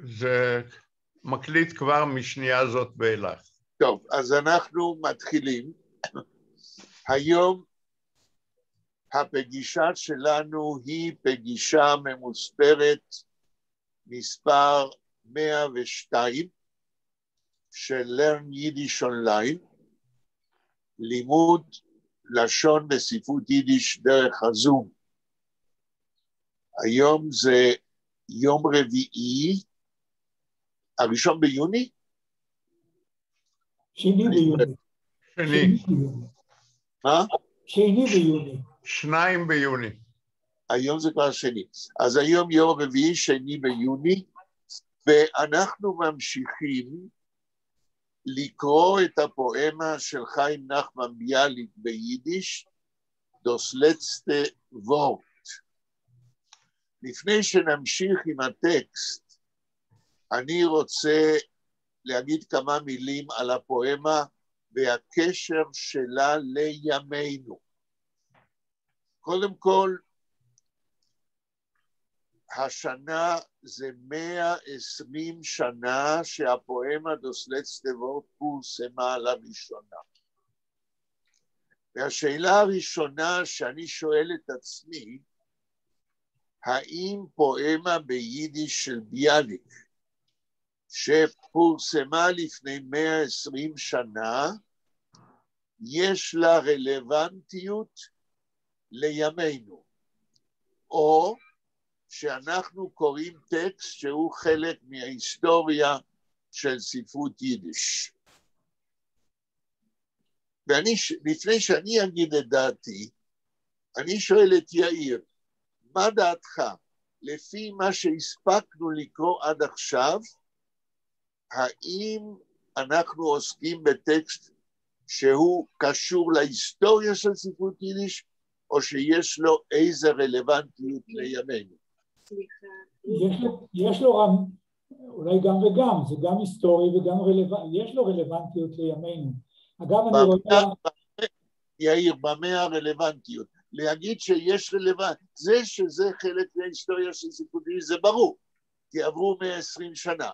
זה מקליט כבר משנייה זאת ואילך. טוב, אז אנחנו מתחילים. היום הפגישה שלנו היא פגישה ממוספרת מספר 102 של Learn Yiddish Online, לימוד לשון וספרות יידיש דרך הזום. היום זה יום רביעי, 1 ביוני? שני ביוני. מה? שני ביוני. 2 ביוני. היום זה כבר שני. אז היום יום רביעי, 2 ביוני, ואנחנו ממשיכים לקרוא את הפואמה של חיים נחמן ביאליק ביידיש, Das letzte Wort. לפני שנמשיך עם הטקסט, אני רוצה להגיד כמה מילים על הפואמה והקשר שלה לימינו. קודם כל, השנה זה 120 שנה שהפואמה Das letzte Wort פורסמה לראשונה. והשאלה הראשונה שאני שואל את עצמי, האם פואמה ביידיש של ביאליק, שפורסמה לפני 120 שנה, יש לה רלוונטיות לימינו, או שאנחנו קוראים טקסט שהוא חלק מההיסטוריה של ספרות יידיש. לפני שאני אגיד את דעתי, אני שואל את יאיר, מה דעתך? לפי מה שהספקנו לקרוא עד עכשיו, האם אנחנו עוסקים בטקסט שהוא קשור להיסטוריה של ספרות יידיש, או שיש לו איזה רלוונטיות לימינו? יש לו אולי גם וגם, זה גם היסטורי וגם יש לו רלוונטיות לימינו. אגב, אני רואה... יאיר, במה הרלוונטיות? להגיד שיש רלוונטיות, זה שזה חלק מההיסטוריה של ספרות יידיש, זה ברור, כי עברו 120 שנה,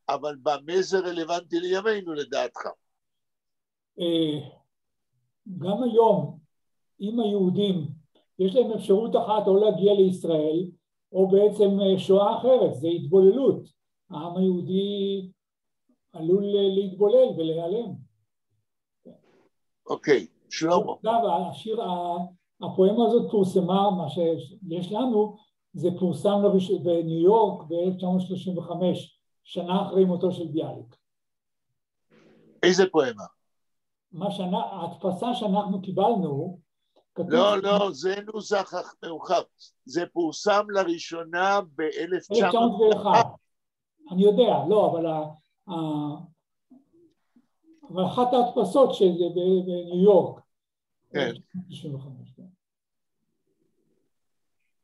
אבל במה זה רלוונטי לימינו לדעתך? גם היום, אם היהודים, יש להם אפשרות אחת או להגיע לישראל, או בעצם שואה אחרת, זה התבוללות. העם היהודי עלול להתבולל ולהיעלם. אוקיי, שלמה. השיר, הפואמה הזאת פורסמה, מה שיש לנו, זה פורסם בניו יורק ב-1935, שנה אחרי מותו של ביאליק. איזה פואמה? ההדפסה שאנחנו קיבלנו, לא, זה נוסח מאוחר. זה פורסם לראשונה ב-1901. אני יודע, לא, אבל אחת ההדפסות שזה בניו יורק. כן.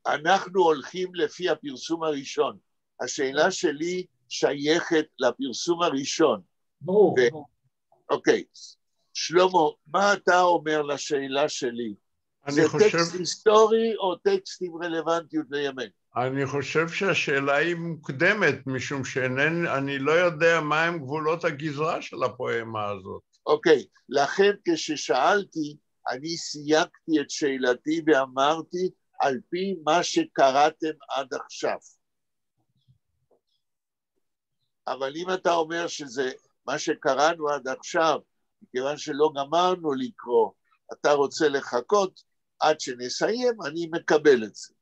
אנחנו הולכים לפי הפרסום הראשון. השאלה שלי שייכת לפרסום הראשון. ברור. אוקיי. שלמה, מה אתה אומר לשאלה שלי? זה טקסט היסטורי או טקסט עם רלוונטיות לימינו? אני חושב שהשאלה היא מוקדמת, משום שאני לא יודע מה הם גבולות הגזרה של הפואמה הזאת. אוקיי, לכן כששאלתי, אני סייגתי את שאלתי ואמרתי, על פי מה שקראתם עד עכשיו. אבל אם אתה אומר שזה מה שקראנו עד עכשיו, מכיוון שלא גמרנו לקרוא, אתה רוצה לחכות עד שנסיים, אני מקבל את זה.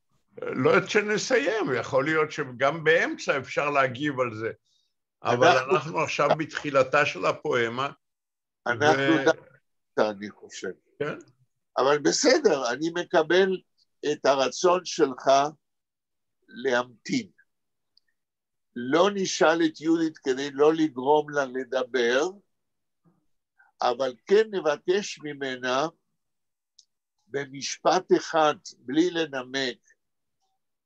לא עד שנסיים, יכול להיות שגם באמצע אפשר להגיב על זה. אבל אנחנו עכשיו בתחילתה של הפואמה. אנחנו דווקא, אני חושב. כן? אבל בסדר, אני מקבל את הרצון שלך להמתין. לא נשאל את יהודית כדי לא לגרום לה לדבר, אבל כן נבקש ממנה במשפט אחד, בלי לנמק,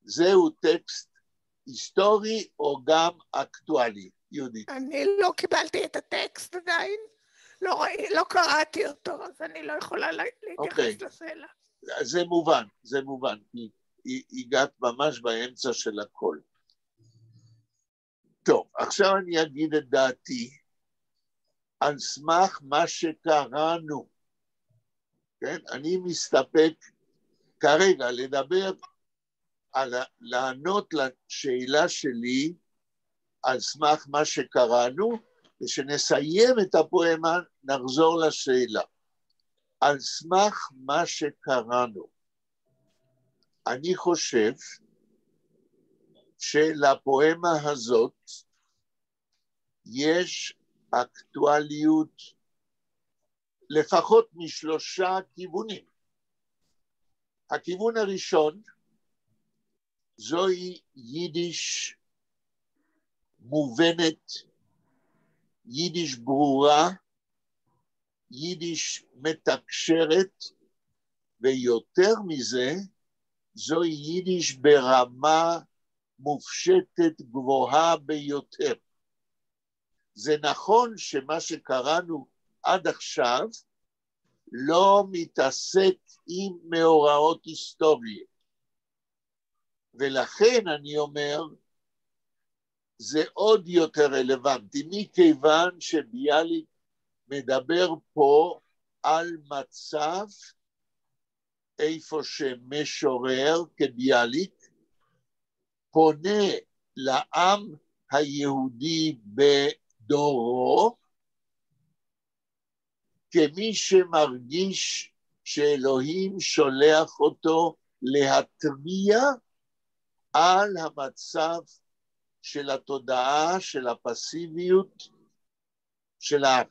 זהו טקסט היסטורי או גם אקטואלי, יהודית? אני לא קיבלתי את הטקסט עדיין, לא קראתי אותו, אז אני לא יכולה להתייחס לשאלה. זה מובן, כי הגעת ממש באמצע של הכל. טוב, עכשיו אני אגיד את דעתי, על סמך מה שקראנו, כן? אני מסתפק כרגע לדבר, לענות לשאלה שלי על סמך מה שקראנו, ושנסיים את הפואמה נחזור לשאלה. על סמך מה שקראנו, אני חושב שלפואמה הזאת יש אקטואליות לפחות משלושה כיוונים. הכיוון הראשון, זוהי יידיש מובנת, יידיש ברורה, יידיש מתקשרת, ויותר מזה, זוהי יידיש ברמה מופשטת גבוהה ביותר. זה נכון שמה שקראנו עד עכשיו לא מתעסק עם מאורעות היסטוריים. ולכן אני אומר, זה עוד יותר רלוונטי, מכיוון שביאליק מדבר פה על מצב איפה שמשורר כביאליק פונה לעם היהודי בדורו, כמי שמרגיש שאלוהים שולח אותו להתריע על המצב של התודעה, של הפסיביות, של העם.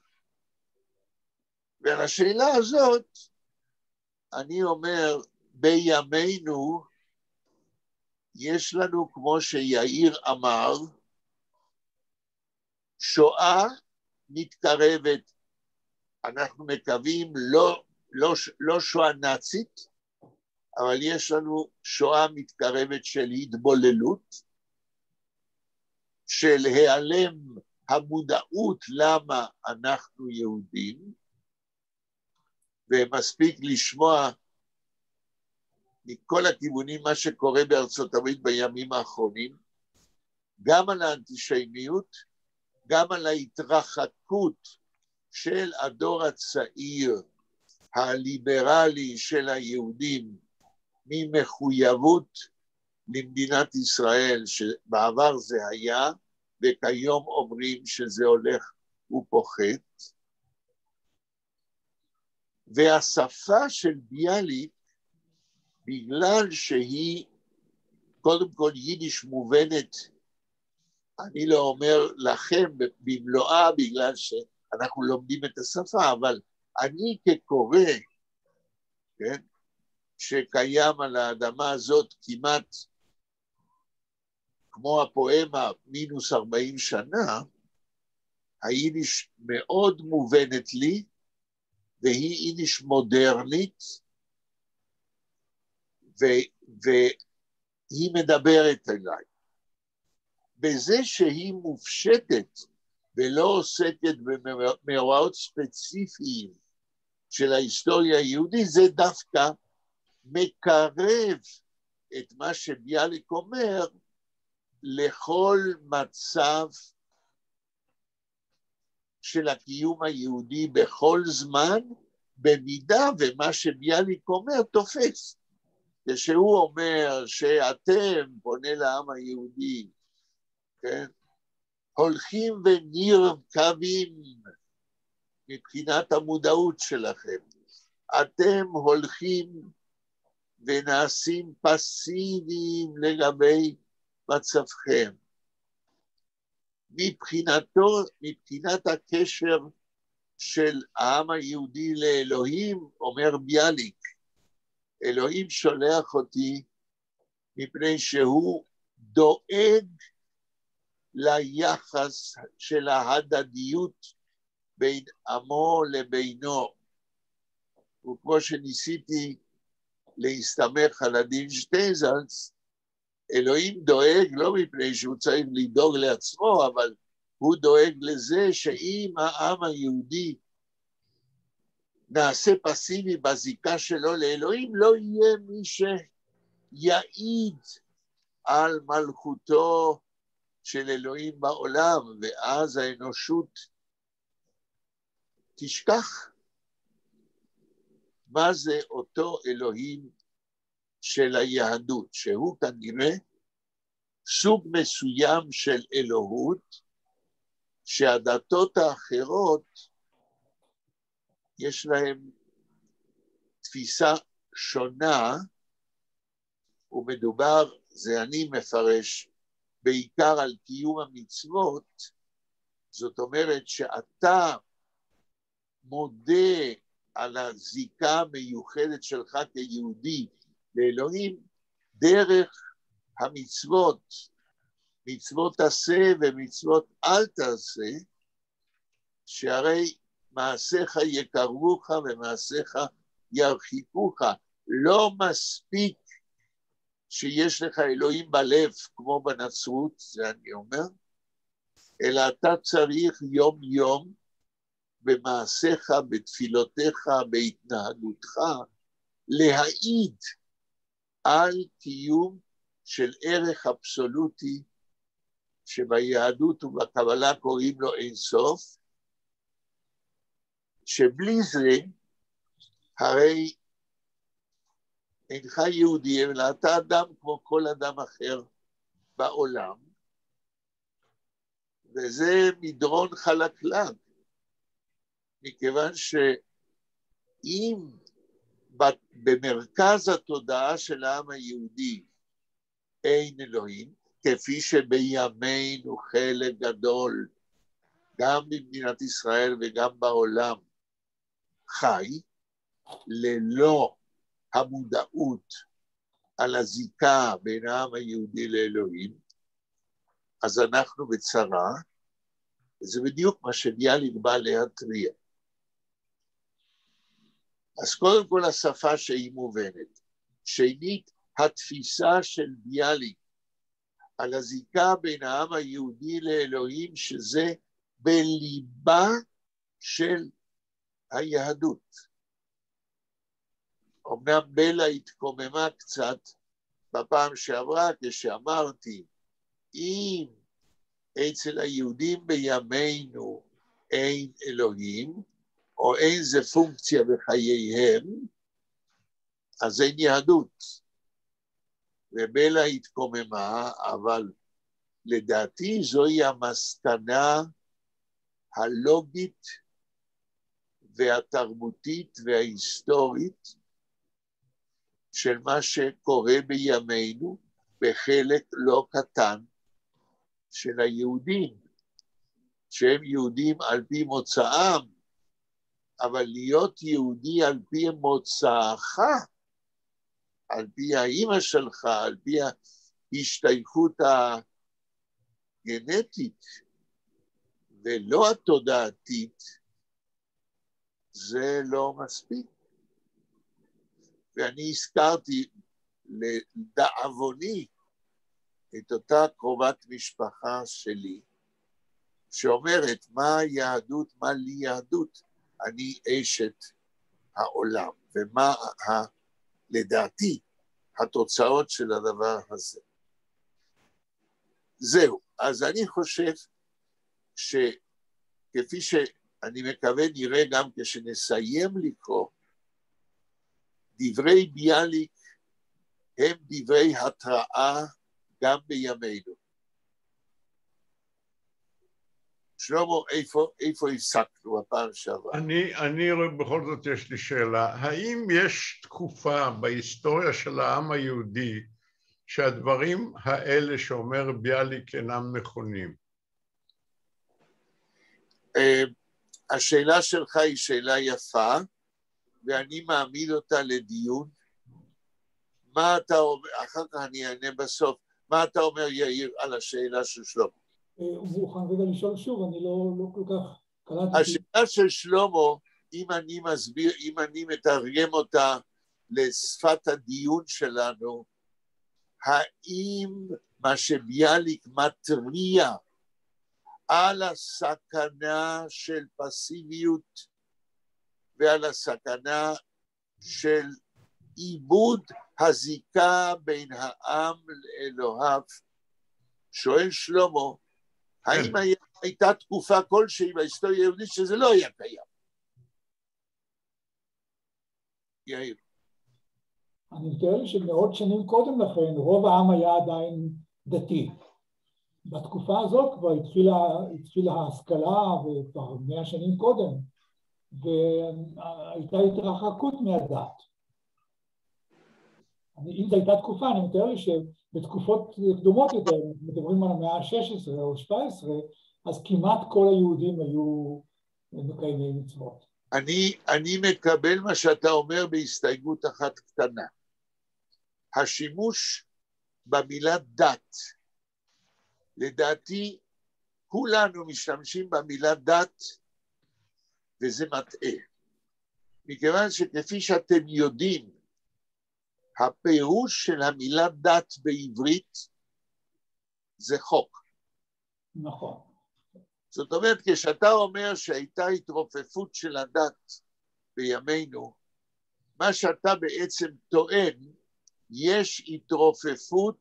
ולשאלה הזאת, אני אומר, בימינו, יש לנו, כמו שיאיר אמר, שואה מתקרבת, אנחנו מקווים לא שואה נאצית, אבל יש לנו שואה מתקרבת של התבוללות, של העלם המודעות למה אנחנו יהודים, ומספיק לשמוע מכל הכיוונים מה שקורה בארצות הברית בימים האחרונים, גם על האנטישמיות, גם על ההתרחקות של הדור הצעיר הליברלי של היהודים ממחויבות למדינת ישראל, שבעבר זה היה, וכיום אומרים שזה הולך ופוחת. והשפה של ביאליק, בגלל שהיא קודם כל יידיש מובנת, אני לא אומר לכם במלואה בגלל שאנחנו לומדים את השפה, אבל אני כקורא, כן, שקיים על האדמה הזאת כמעט כמו הפואמה מינוס 40 שנה, היידיש מאוד מובנת לי, והיא יידיש מודרנית, והיא מדברת אליי. בזה שהיא מופשטת ולא עוסקת במאורעות ספציפיים של ההיסטוריה היהודית, זה דווקא מקרב את מה שביאליק אומר לכל מצב של הקיום היהודי בכל זמן, במידה ומה שביאליק אומר תופס. כשהוא אומר שאתם, פונה לעם היהודי, כן, הולכים ונרקבים מבחינת המודעות שלכם, אתם הולכים ונעשים פסיביים לגבי מצבכם. מבחינת הקשר של העם היהודי לאלוהים, אומר ביאליק, אלוהים שולח אותי מפני שהוא דואג ליחס של ההדדיות בין עמו לבינו. וכמו שניסיתי להסתמך על הדין שטייזלס, אלוהים דואג לא מפני שהוא צריך לדאוג לעצמו, אבל הוא דואג לזה שאם העם היהודי נעשה פסיבי בזיקה שלו לאלוהים, לא יהיה מי שיעיד על מלכותו של אלוהים בעולם, ואז האנושות תשכח מה זה אותו אלוהים של היהדות, שהוא כנראה סוג מסוים של אלוהות, שהדתות האחרות יש להם תפיסה שונה, ומדובר, זה אני מפרש, בעיקר על קיום המצוות. זאת אומרת שאתה מודה על הזיקה המיוחדת שלך כיהודי לאלוהים דרך המצוות, מצוות עשה ומצוות אל תעשה, שהרי מעשיך יקרבוך ומעשיך ירחיקוך. לא מספיק שיש לך אלוהים בלב כמו בנצרות, זה אני אומר, אלא אתה צריך יום יום במעשיך, בתפילותיך, בהתנהגותך, להעיד על קיום של ערך אבסולוטי שביהדות ובקבלה קוראים לו אין סוף, שבלי זה הרי אינך יהודי, אלא אתה אדם כמו כל אדם אחר בעולם, וזה מדרון חלקלק, מכיוון שאם במרכז התודעה של העם היהודי אין אלוהים, כפי שבימינו חלק גדול, גם במדינת ישראל וגם בעולם, חי, ללא המודעות על הזיקה בין העם היהודי לאלוהים, אז אנחנו בצרה, וזה בדיוק מה שביאליק בא להתריע. אז קודם כל השפה שהיא מובנת. שנית, התפיסה של ביאליק על הזיקה בין העם היהודי לאלוהים, שזה בליבה של היהדות. אמנם בלה התקוממה קצת בפעם שעברה כשאמרתי, אם אצל היהודים בימינו אין אלוהים, או אין זה פונקציה בחייהם, אז אין יהדות. ובלה התקוממה, אבל לדעתי זוהי המסקנה הלוגית והתרבותית וההיסטורית של מה שקורה בימינו בחלק לא קטן של היהודים, שהם יהודים על פי מוצאם, אבל להיות יהודי על פי מוצאך, על פי האמא שלך, על פי ההשתייכות הגנטית ולא התודעתית, זה לא מספיק. ואני הזכרתי לדאבוני את אותה קרובת משפחה שלי, שאומרת מה יהדות, מה לי יהדות, אני אשת העולם, ומה לדעתי התוצאות של הדבר הזה. זהו, אז אני חושב שכפי שאני מקווה נראה גם כשנסיים לקרוא, דברי ביאליק הם דברי התראה גם בימינו. שלמה, איפה הפסקנו הפעם שעברה? אני בכל זאת יש לי שאלה. האם יש תקופה בהיסטוריה של העם היהודי שהדברים האלה שאומר ביאליק אינם נכונים? השאלה שלך היא שאלה יפה, ואני מעמיד אותה לדיון. מה אתה אומר, אחר כך אני אענה בסוף, מה אתה אומר יאיר על השאלה של שלמה? הוא מוכן רגע לשאול שוב, אני לא כל כך קלטתי. השאלה של שלמה, אם אני מסביר, אם אני מתרגם אותה לשפת הדיון שלנו, האם מה שביאליק מתריע על הסכנה של פסיביות ועל הסכנה של איבוד הזיקה בין העם לאלוהיו, שואל שלמה, האם הייתה תקופה כלשהי בהיסטוריה היהודית שזה לא היה קיים? יאיר. אני מתאר לי שמאות שנים קודם לכן, רוב העם היה עדיין דתי. בתקופה הזאת כבר התחילה ההשכלה, וכבר 100 שנים קודם, והייתה התרחקות מהדת. אם זו הייתה תקופה, אני מתאר לי שבתקופות קדומות יותר, מדברים על המאה ה-16 או 17, אז כמעט כל היהודים היו מקיימי מצוות. אני מקבל מה שאתה אומר בהסתייגות אחת קטנה. השימוש במילה דת, לדעתי כולנו משתמשים במילה דת, וזה מטעה. מכיוון שכפי שאתם יודעים, הפירוש של המילה דת בעברית זה חוק. נכון. זאת אומרת, כשאתה אומר שהייתה התרופפות של הדת בימינו, מה שאתה בעצם טוען, יש התרופפות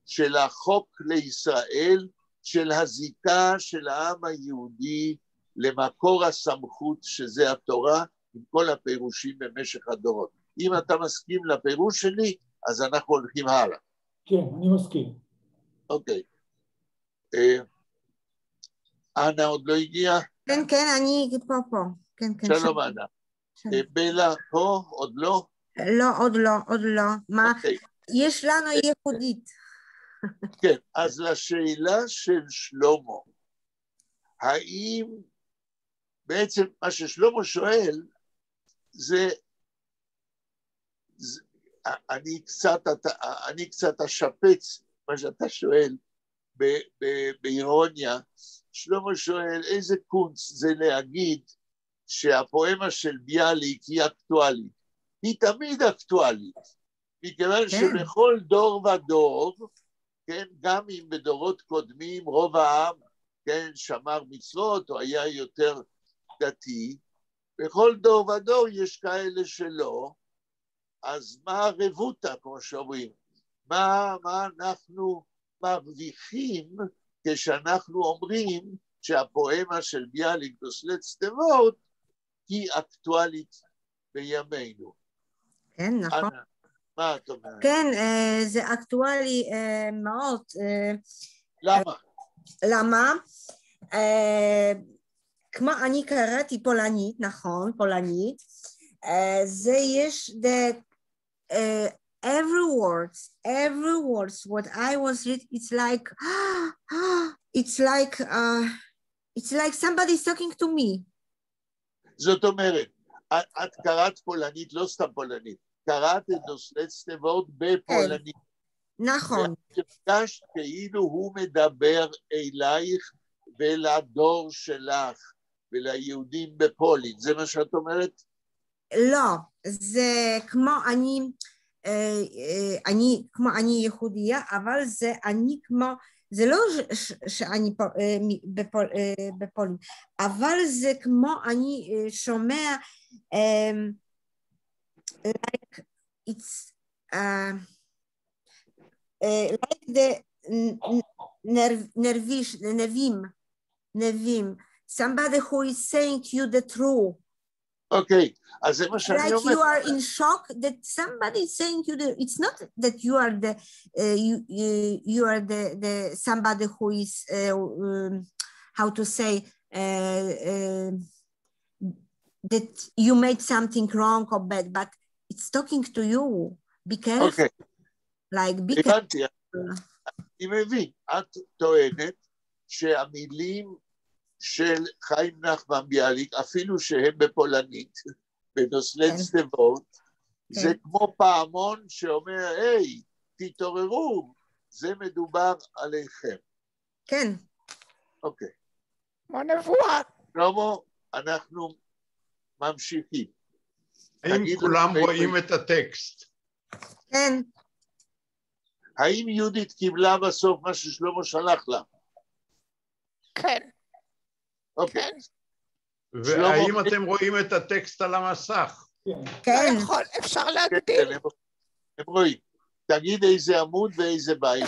של החוק לישראל, של הזיקה של העם היהודי למקור הסמכות שזה התורה, עם כל הפירושים במשך הדורות. אם אתה מסכים לפירוש שלי, אז אנחנו הולכים הלאה. כן, אני מסכים. אוקיי. אנה עוד לא הגיעה? כן, כן, אני פה. כן, כן. שלום אנה. בלה פה? עוד לא? לא, עוד לא. מה? יש לנו ייחודית. כן, אז לשאלה של שלמה, האם בעצם מה ששלמה שואל, אני קצת אשפץ מה שאתה שואל באירוניה. שלמה שואל, איזה קונץ זה להגיד שהפואמה של ביאליק היא אקטואלית? היא תמיד אקטואלית, מכיוון שבכל דור ודור, כן, גם אם בדורות קודמים רוב העם, כן, שמר מצוות או היה יותר דתי, בכל דור ודור יש כאלה שלא, אז מה הרבותא, כמו שאומרים? מה אנחנו מרוויחים כשאנחנו אומרים שהפואמה של ביאליק דוסלט סטוורט היא אקטואלית בימינו? כן, נכון. אנה, מה את אומרת? כן, זה אקטואלי מאוד. למה? למה? כמו אני קראתי פולנית, נכון, פולנית, זה יש every words what I was reading, it's like somebody's talking to me. זאת אומרת, את קראת פולנית, לא סתם פולנית, קראת את דוסלט סטוורט בפולנית. נכון. הרגשת כאילו הוא מדבר אלייך ולדור שלך וליהודים בפולין, זה מה שאת אומרת? לא, זה כמו אני יהודייה, אבל זה אני כמו, זה לא שאני בפולין, אבל זה כמו אני שומע, like it's like the נביאים, somebody who is saying to you the truth. Okay, אז זה מה שאני אומר. Like you are in shock that somebody is saying to you, it's not that you are the somebody who is how to say that you made something wrong or bad, but it's talking to you. Be careful. Okay. Like be careful. אני מבין, את טוענת שהמילים של חיים נחמן ביאליק, אפילו שהם בפולנית, בדוסלט סטוורט, זה כמו פעמון שאומר, היי, תתעוררו, זה מדובר עליכם. כן. אוקיי. כמו נבואה. שלמה, אנחנו ממשיכים. האם כולם רואים את הטקסט? כן. האם יהודית קיבלה בסוף מה ששלמה שלח לה? כן. אוקיי. והאם אתם רואים את הטקסט על המסך? כן. נכון, אפשר להגדיל. הם רואים. תגיד איזה עמוד ואיזה בית.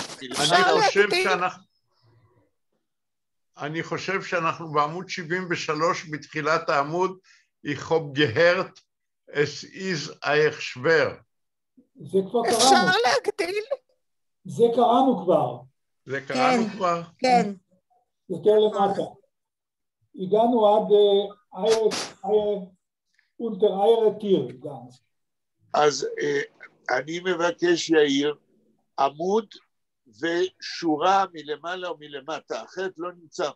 אני חושב שאנחנו בעמוד 73 בתחילת העמוד, Ich hab gehört, es ist euch schwer. זה כבר קראנו. אפשר להגדיל? זה קראנו כבר. זה קראנו כן. כבר? כן. יותר למטה. הגענו עד אונטר איירה טיר. אז אני מבקש, יאיר, עמוד ושורה מלמעלה ומלמטה, אחרת לא נמצא.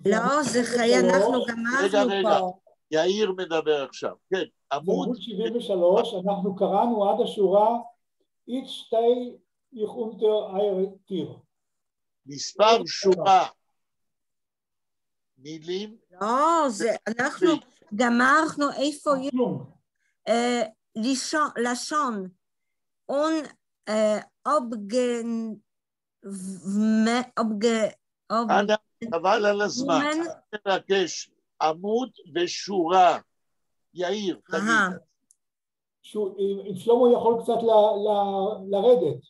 לא, זה חיי, אנחנו גמרנו פה. יאיר מדבר עכשיו, כן, עמוד 73, אנחנו קראנו עד השורה Ich stehe ich unter eure Tür. מספר שורה, מילים. לא, זה, אנחנו גמרנו איפה לשון. אנא, חבל על הזמן. אני מבקש עמוד ושורה. יאיר, תגיד. אם שלמה יכול קצת לרדת.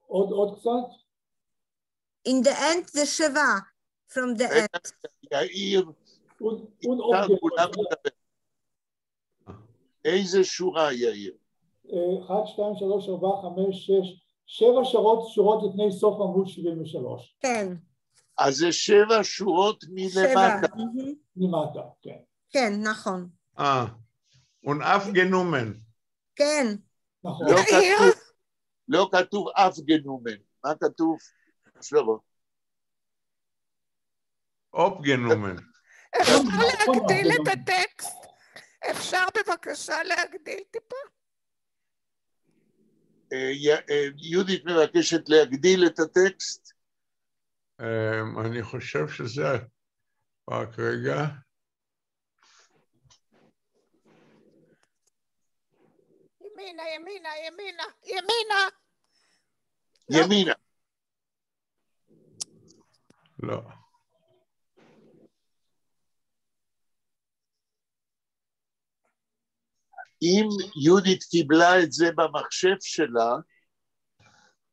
עוד קצת? In the end זה 7. From the end. יאיר, כולם מדבר. איזה שורה, יאיר? 1, 2, 3, 4, 5, 6, 7 שורות לפני סוף עמוד 73. כן. אז זה 7 שורות מלמטה. למטה, כן. כן, נכון. Unaufgenommen. כן. נכון. לא כתוב אף גנומן. מה כתוב? שלמה. Aufgenommen. אפשר להגדיל את הטקסט? אפשר בבקשה להגדיל טיפה? יהודית מבקשת להגדיל את הטקסט. אני חושב שזה... רק רגע. ימינה, ימינה, ימינה, ימינה. ימינה. לא. אם יהודית קיבלה את זה במחשב שלה,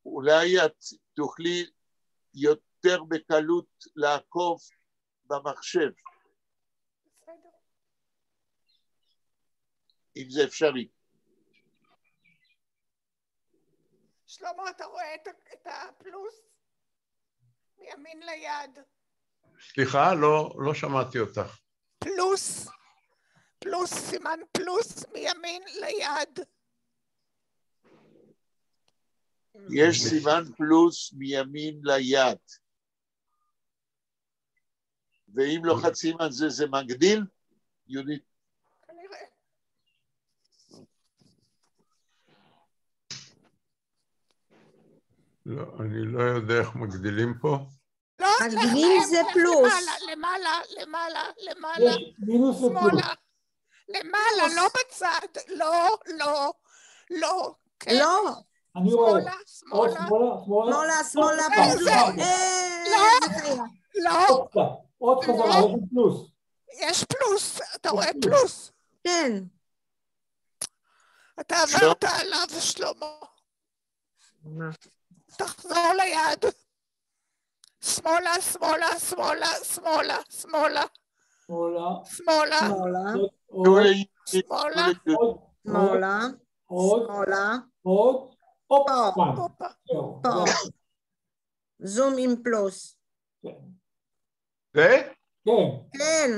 אולי את תוכלי יותר בקלות לעקוב במחשב. בסדר. אם זה אפשרי. שלמה, אתה רואה את הפלוס? מימין ליד. סליחה, לא שמעתי אותך. פלוס. פלוס, סימן פלוס מימין ליד. יש סימן פלוס מימין ליד. ואם לוחצים על זה, זה מגדיל? יהודית. כנראה. לא, אני לא יודע איך מגדילים פה. לא, מגדילים זה פלוס. למעלה. מינוס ופלוס. למעלה, לא בצד. לא. לא. אני רואה. שמאלה. לא. עוד חזרה, יש פלוס. יש פלוס, אתה רואה פלוס. כן. אתה עברת עליו, שלמה. תחזור ליד. שמאלה. עוד. פה. זום עם פלוס. זה? כן.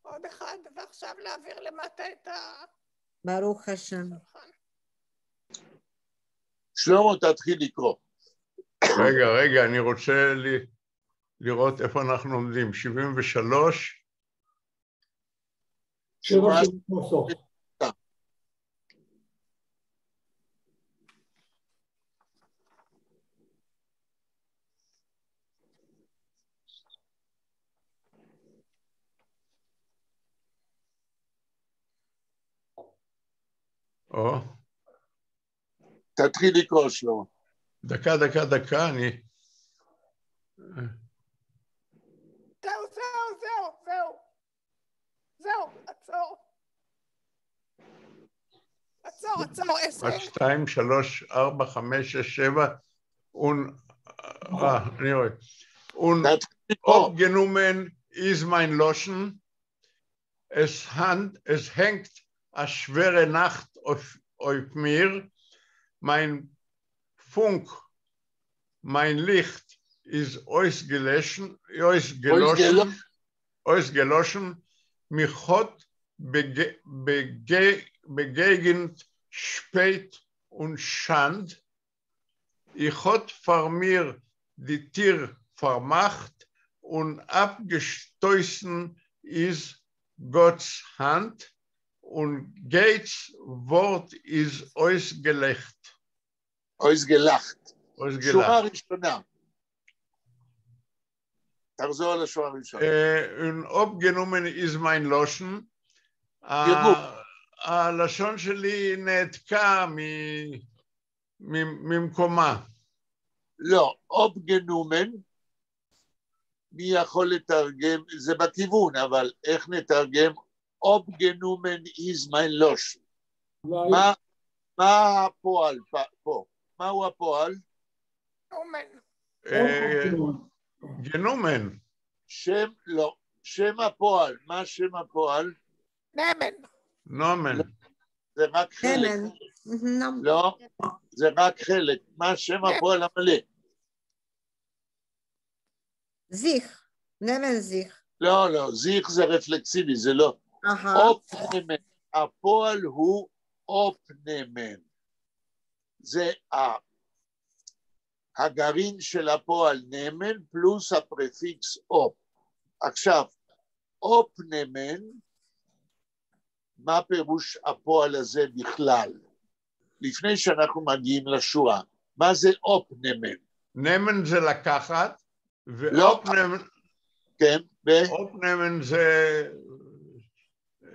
עוד אחד, ועכשיו להעביר למטה את ה... ברוך השם. שלמה, תתחיל לקרוא. רגע, אני רוצה לראות איפה אנחנו עומדים. 73. שורה. תתחיל לקרוא, שלמה. דקה, אני... זהו, עצור, 1, 2, 3, 4, 5, 6, 7, Und abgenommen ist mein Loschen. Es hängt eine schwere Nacht auf mir. Mein Funk, mein Licht ist ausgelöschen. Mich hat begegnet Spät und Schand. Ich hat vor mir die Tür vermacht und abgestoßen ist Gottes Hand und Gates Wort ist ausgelacht. שורה ראשונה. תחזור על השורה הראשונה. Und abgenommen ist mein Loschen. הלשון שלי נעתקה ממקומה. לא, abgenommen, מי יכול לתרגם, זה בכיוון, אבל איך נתרגם? abgenommen is mein Loschen. מה הפועל פה? מהו הפועל? גנומן. שם הפועל. מה שם הפועל? נומן. זה רק חלק. לא, זה רק חלק. מה שם הפועל המלא? זיך. נמן זיך. לא, זיך זה רפלקסיבי, זה לא. אופנמן. הפועל הוא אופנמן. זה הגרעין של הפועל נמן פלוס הפרפיקס אופ. עכשיו, אופנמן, מה פירוש הפועל הזה בכלל? לפני שאנחנו מגיעים לשורה, מה זה אופנמן? נמן זה לקחת, ואופנמן... כן, אופנמן זה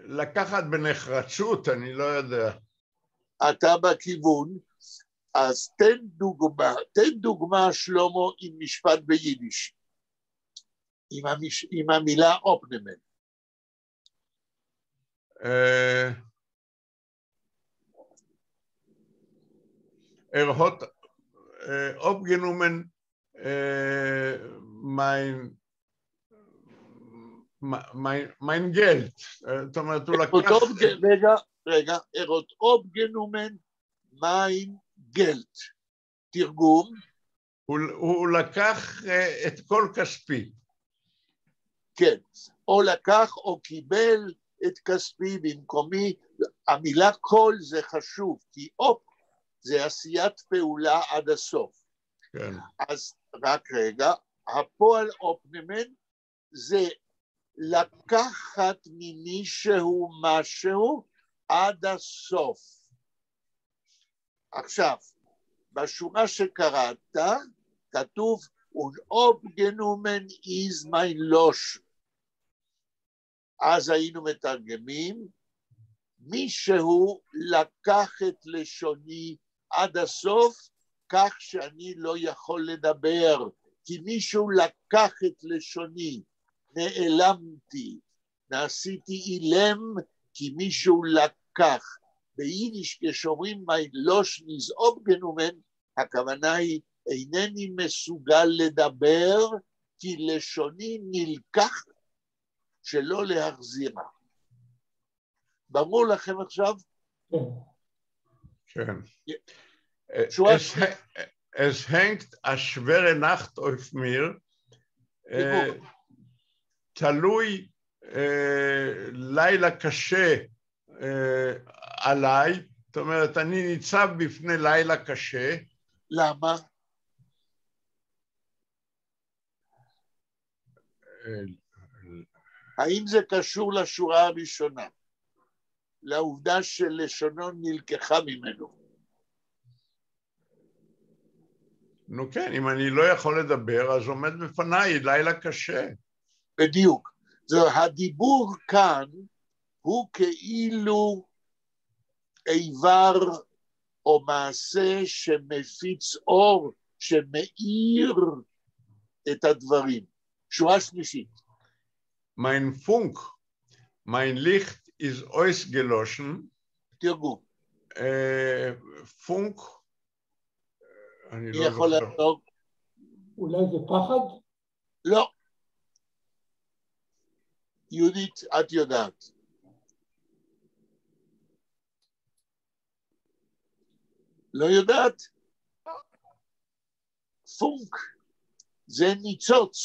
לקחת בנחרצות, אני לא יודע. אתה בכיוון, אז תן דוגמה שלמה עם משפט ביידיש, עם המילה אופנמן. hat abgenommen mein Geld. רגע, hat abgenommen mein Geld. תרגום? הוא לקח את כל כספי. כן, או לקח או קיבל את כספי במקומי. המילה כל זה חשוב, כי אופ זה עשיית פעולה עד הסוף. כן. אז רק רגע, הפועל אופנמן זה לקחת ממישהו משהו עד הסוף. עכשיו, בשורה שקראת, כתוב, und abgenommen ist mein Loschen. אז היינו מתרגמים, מישהו לקח את לשוני עד הסוף, כך שאני לא יכול לדבר, כי מישהו לקח את לשוני, נעלמתי, נעשיתי אילם, כי מישהו לקח. ביידיש כשאומרים mein Loschen ist abgenommen, הכוונה היא אינני מסוגל לדבר, כי לשוני נלקח שלא להחזירה. ברור לכם עכשיו? כן. Es hängt eine schwere Nacht auf mir, תלוי לילה קשה עליי, זאת אומרת, אני ניצב בפני לילה קשה. למה? האם זה קשור לשורה הראשונה? לעובדה שלשונו נלקחה ממנו? נו כן, אם אני לא יכול לדבר, אז עומד בפניי לילה קשה. בדיוק. הדיבור כאן הוא כאילו איבר או מעשה שמפיץ אור, שמאיר את הדברים. שורה שלישית. Mein Funk, mein Licht ist ausgelöschen. תרגום. Funk, אני מי לא יכול זוכר. לעזור? אולי זה פחד? לא. יהודית, את יודעת. לא יודעת? פונק, זה ניצוץ.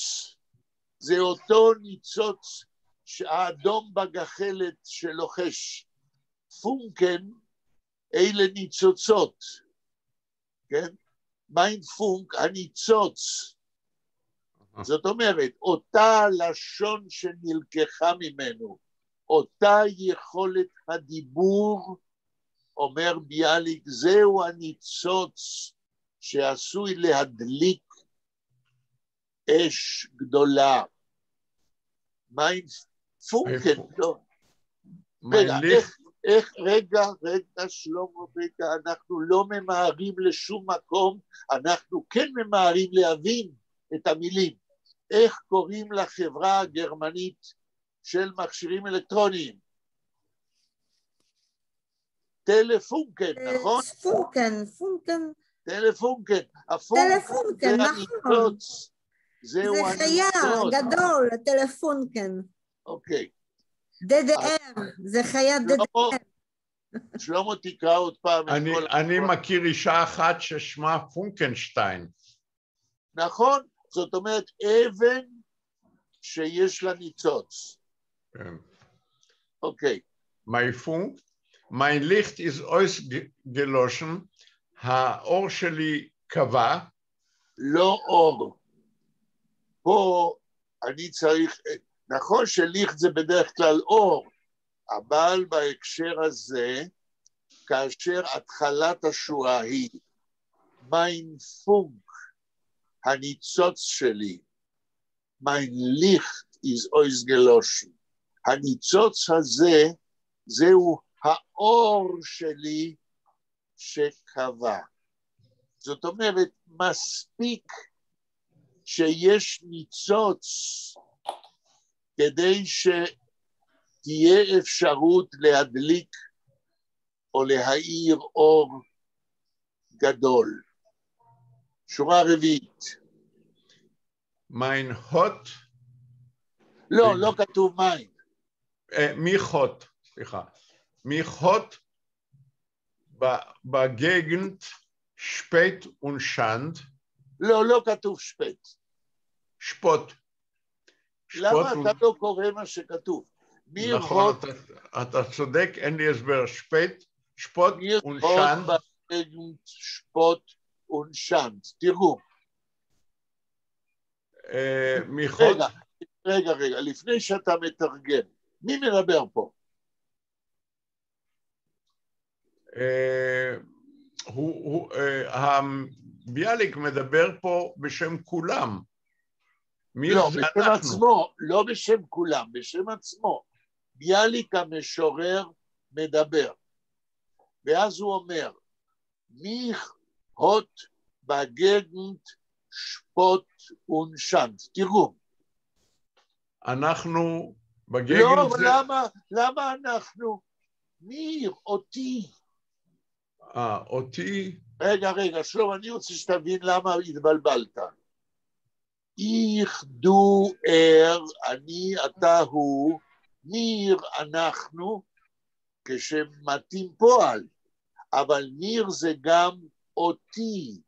זה אותו ניצוץ שהאדום בגחלת שלוחש. פונקן, אלה ניצוצות. כן? מיין פונק, הניצוץ. זאת אומרת, אותה לשון שנלקחה ממנו, אותה יכולת הדיבור, אומר ביאליק, זהו הניצוץ שעשוי להדליק אש גדולה. מיין פונקן, לא. רגע, שלמה, רגע, אנחנו לא ממהרים לשום מקום, אנחנו כן ממהרים להבין את המילים. איך קוראים לחברה הגרמנית של מכשירים אלקטרוניים? טלפונקן, נכון? פונקן. טלפונקן. טלפונקן, נכון. זה חיה גדול, טלפונקן. אוקיי. DDR, זה חיה DDR. שלמה תקרא עוד פעם את כל... אני מכיר אישה אחת ששמה פונקנשטיין. נכון, זאת אומרת אבן שיש לה ניצוץ. אוקיי. Mein Licht ist ausgeloschen, האור שלי כבה. לא אור. פה אני צריך, נכון שליכט זה בדרך כלל אור, אבל בהקשר הזה, כאשר התחלת השורה היא, mein Funk, הניצוץ שלי, mein Licht ist ausgeloschen. הניצוץ הזה, זהו האור שלי שכבה. זאת אומרת, מספיק שיש ניצוץ כדי שתהיה אפשרות להדליק או להאיר אור גדול. שורה רביעית. מיין הוט. לא כתוב מיין. מי חוט, סליחה. מי חוט בגגנט שפט ונשנד. לא כתוב שפט. שפוט. למה אתה לא קורא מה שכתוב? נכון, אתה צודק, אין לי הסבר. שפוט ונשנד. בגגנט שפוט ונשנד. תראו. מי חוט? רגע, לפני שאתה מתרגם, מי מדבר פה? ביאליק מדבר פה בשם כולם. לא, בשם עצמו, לא בשם כולם, בשם עצמו. ביאליק המשורר מדבר. ואז הוא אומר, מיך הוט בגגנט שפוט ונשנד. תראו. אנחנו בגגנט לא, זה... למה אנחנו? מיר, אותי. אותי? רגע, שלום, אני רוצה שתבין למה התבלבלת. איך, דו, אני, אתה, הוא, מיר, אנחנו, כשמתאים פועל, אבל מיר זה גם אותי,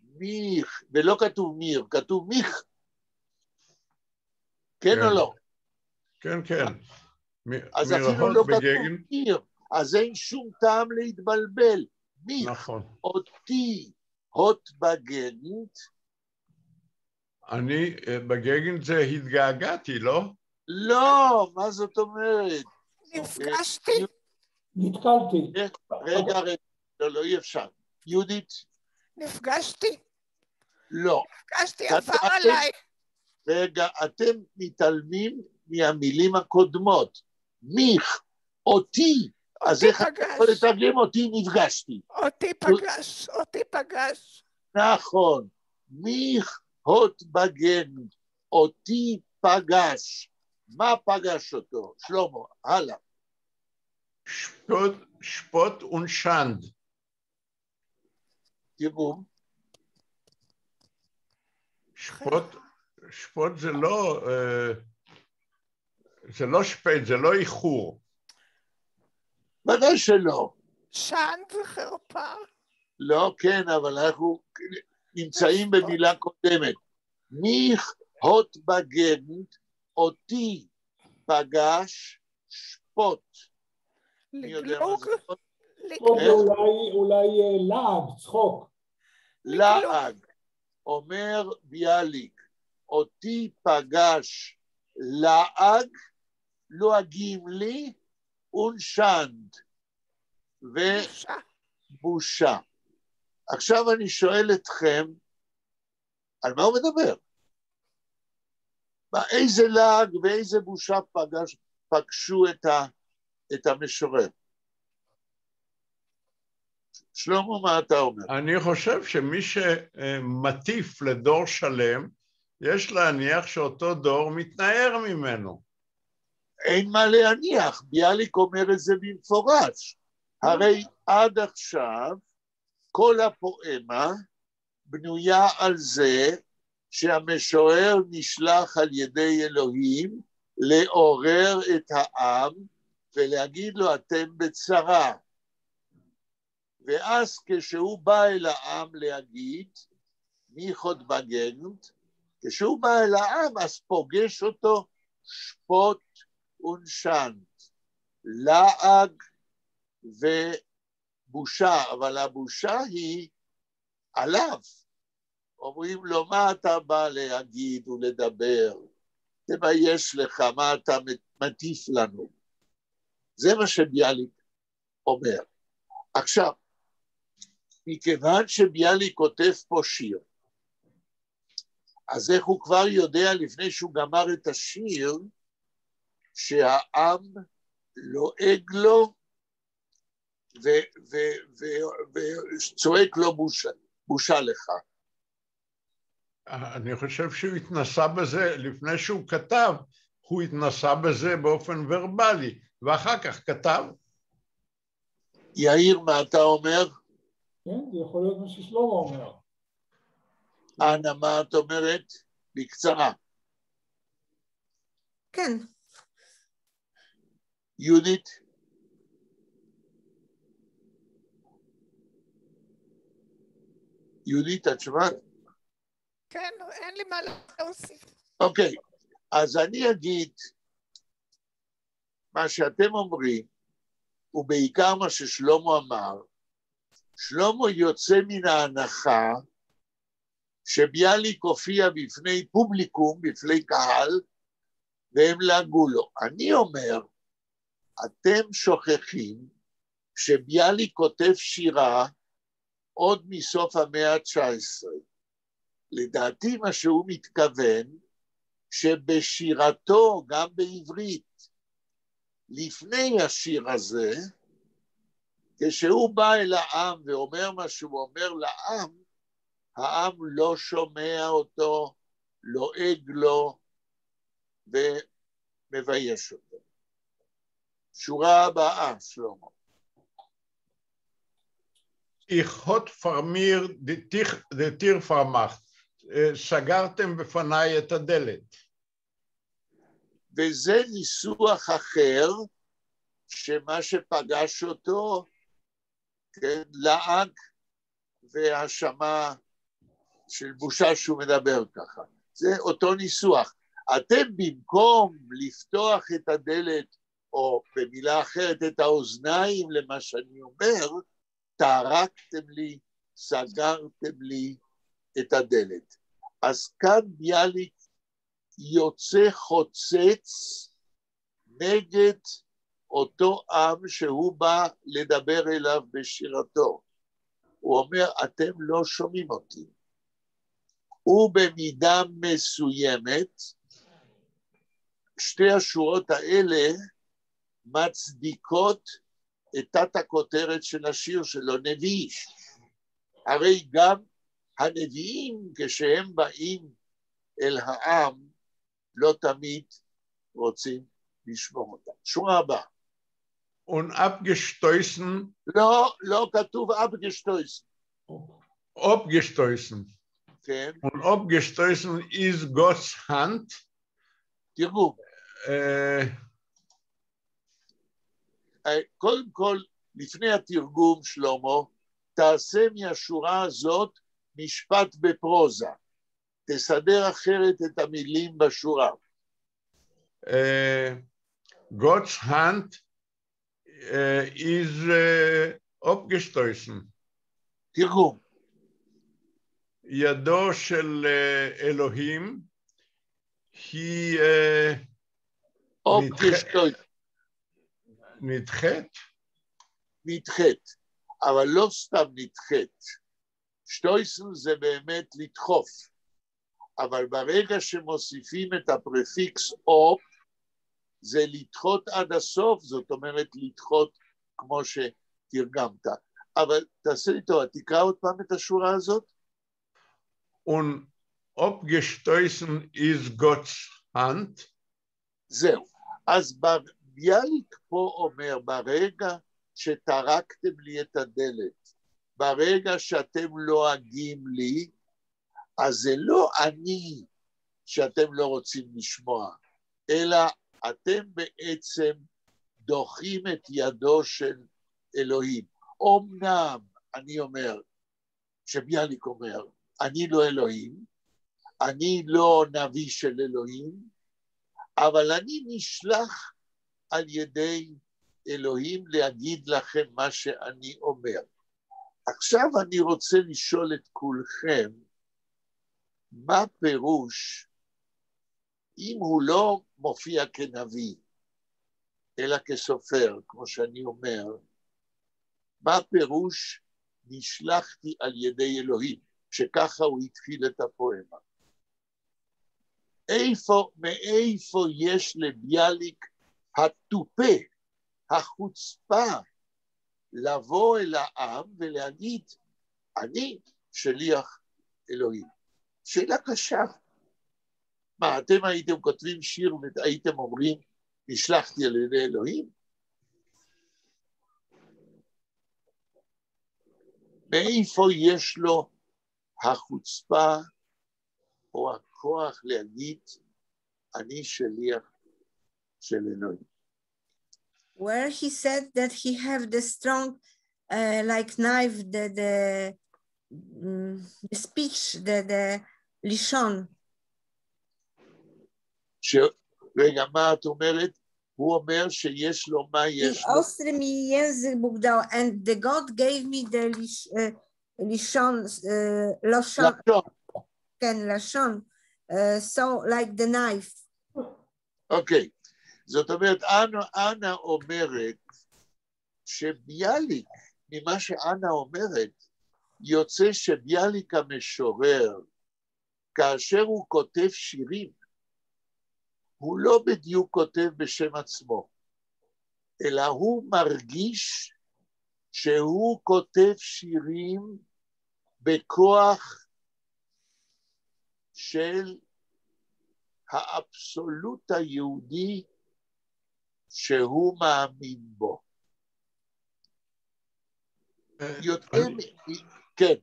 מיך, ולא כתוב מיר, כתוב מיך. כן או לא? כן. אז אפילו לא כתוב מיר, אז אין שום טעם להתבלבל. מיך, נכון. אותי, הוט בגגנט. אני בגגנט זה התגעגעתי, לא? לא, מה זאת אומרת? נפגשתי. נתקלתי. רגע, לא, אי אפשר. יהודית? נפגשתי. לא. נפגשתי, עבר עליי. רגע, אתם מתעלמים מהמילים הקודמות. מיך, אותי. אז איך אתה יכול לתרגם אותי נפגשתי? אותי פגש. נכון. מיך הוט בגגנט, אותי פגש. מה פגש אותו? שלמה, הלאה. שפוט ונשנד. תראו. שפוט זה לא שפט, זה לא איחור. ודאי שלא. שן זה חרפה. לא, כן, אבל אנחנו נמצאים במילה קודמת. מיך הוט בגנט, אותי פגש שפוט. מי יודע מה זה? אולי לעג, צחוק. לעג. אומר ביאליק, אותי פגש לעג, לועגים לי, אונשנד, ובושה. עכשיו אני שואל אתכם, על מה הוא מדבר? איזה לעג ואיזה בושה פגשו את המשורר? שלמה, מה אתה אומר? אני חושב שמי שמטיף לדור שלם, יש להניח שאותו דור מתנער ממנו. אין מה להניח, ביאליק אומר את זה במפורש. הרי עד עכשיו כל הפואמה בנויה על זה שהמשורר נשלח על ידי אלוהים לעורר את העם ולהגיד לו אתם בצרה. ואז כשהוא בא אל העם להגיד, מיכות בגנט, כשהוא בא אל העם אז פוגש אותו שפוט ונשנט, לעג ובושה, אבל הבושה היא עליו. אומרים לו, מה אתה בא להגיד ולדבר? תבייש לך, מה אתה מטיף לנו? זה מה שביאליק אומר. עכשיו, מכיוון שביאליק כותב פה שיר, אז איך הוא כבר יודע לפני שהוא גמר את השיר, שהעם לועג לו וצועק לו בושה לך. אני חושב שהוא התנסה בזה, לפני שהוא כתב, הוא התנסה בזה באופן ורבלי, ואחר כך כתב. יאיר, מה אתה אומר? כן, זה יכול להיות מה ששלמה אומר. אנה, מה את אומרת? בקצרה. כן. יהודית? יהודית, את שומעת? כן, אין לי מה להוסיף. אוקיי, אז אני אגיד מה שאתם אומרים, ובעיקר מה ששלמה אמר. שלמה יוצא מן ההנחה שביאליק הופיע בפני פובליקום, בפני קהל, והם לעגו לו. אני אומר, אתם שוכחים שביאליק כותב שירה עוד מסוף המאה ה-19. לדעתי מה שהוא מתכוון, שבשירתו, גם בעברית, לפני השיר הזה, כשהוא בא אל העם ואומר מה שהוא אומר לעם, העם לא שומע אותו, לועג לו ומבייש אותו. שורה הבאה, שלמה. Ich hot vermir de Tier vermacht. סגרתם בפניי את הדלת. וזה ניסוח אחר, שמה שפגש אותו, כן, לעג והאשמה של בושה שהוא מדבר ככה. זה אותו ניסוח. אתם במקום לפתוח את הדלת, או במילה אחרת את האוזניים למה שאני אומר, טרקתם לי, סגרתם לי את הדלת. אז כאן ביאליק יוצא חוצץ נגד אותו עם שהוא בא לדבר אליו בשירתו. הוא אומר, אתם לא שומעים אותי. ובמידה מסוימת, שתי השורות האלה מצדיקות את תת הכותרת של השיר שלו, נביא. הרי גם הנביאים, כשהם באים אל העם, לא תמיד רוצים לשמור אותם. שורה הבאה. Und abgestoßen. לא כתוב abgestoßen. Abgestoßen. כן. Und abgestoßen ist Gottes Hand. תרגום. קודם כל, לפני התרגום, שלמה, תעשה מהשורה הזאת משפט בפרוזה. תסדר אחרת את המילים בשורה. Gottes Hand ist abgestoßen. תרגום. ידו של אלוהים היא נדחית? נדחית, אבל לא סתם נדחית. שטויסן זה באמת לדחוף, אבל ברגע שמוסיפים את הפרפיקס אופ, זה לדחות עד הסוף, זאת אומרת לדחות כמו שתרגמת. אבל תעשה לי טוב, תקרא עוד פעם את השורה הזאת. Und abgestoßen ist Gottes Hand. זהו. אז ביאליק פה אומר, ברגע שטרקתם לי את הדלת, ברגע שאתם לועגים לי, אז זה לא אני שאתם לא רוצים לשמוע, אלא אתם בעצם דוחים את ידו של אלוהים. אמנם, אני אומר, שביאליק אומר, אני לא אלוהים, אני לא נביא של אלוהים, אבל אני נשלח על ידי אלוהים להגיד לכם מה שאני אומר. עכשיו אני רוצה לשאול את כולכם, מה פירוש, אם הוא לא מופיע כנביא, אלא כסופר, כמו שאני אומר, מה פירוש נשלחתי על ידי אלוהים, שככה הוא התחיל את הפואמה. מאיפה יש לביאליק הטופה, החוצפה, לבוא אל העם ולהגיד, אני שליח אלוהים. שאלה קשה. מה, אתם הייתם כותבים שיר והייתם אומרים, נשלחתי על ידי אלוהים? מאיפה יש לו החוצפה או הכוח להגיד, אני שליח של אלוהים? Where he said that he have the strong, like knife, the speech, the לישון. רגע, מה את אומרת? הוא אומר שיש לו מה יש לו. And the God gave me the לישון, לשון. כן, לשון. So like the knife. אוקיי. זאת אומרת, אנה אומרת שביאליק, ממה שאנה אומרת, יוצא שביאליק המשורר, כאשר הוא כותב שירים, הוא לא בדיוק כותב בשם עצמו, אלא הוא מרגיש שהוא כותב שירים בכוח של האבסולוט היהודי שהוא מאמין בו. כן.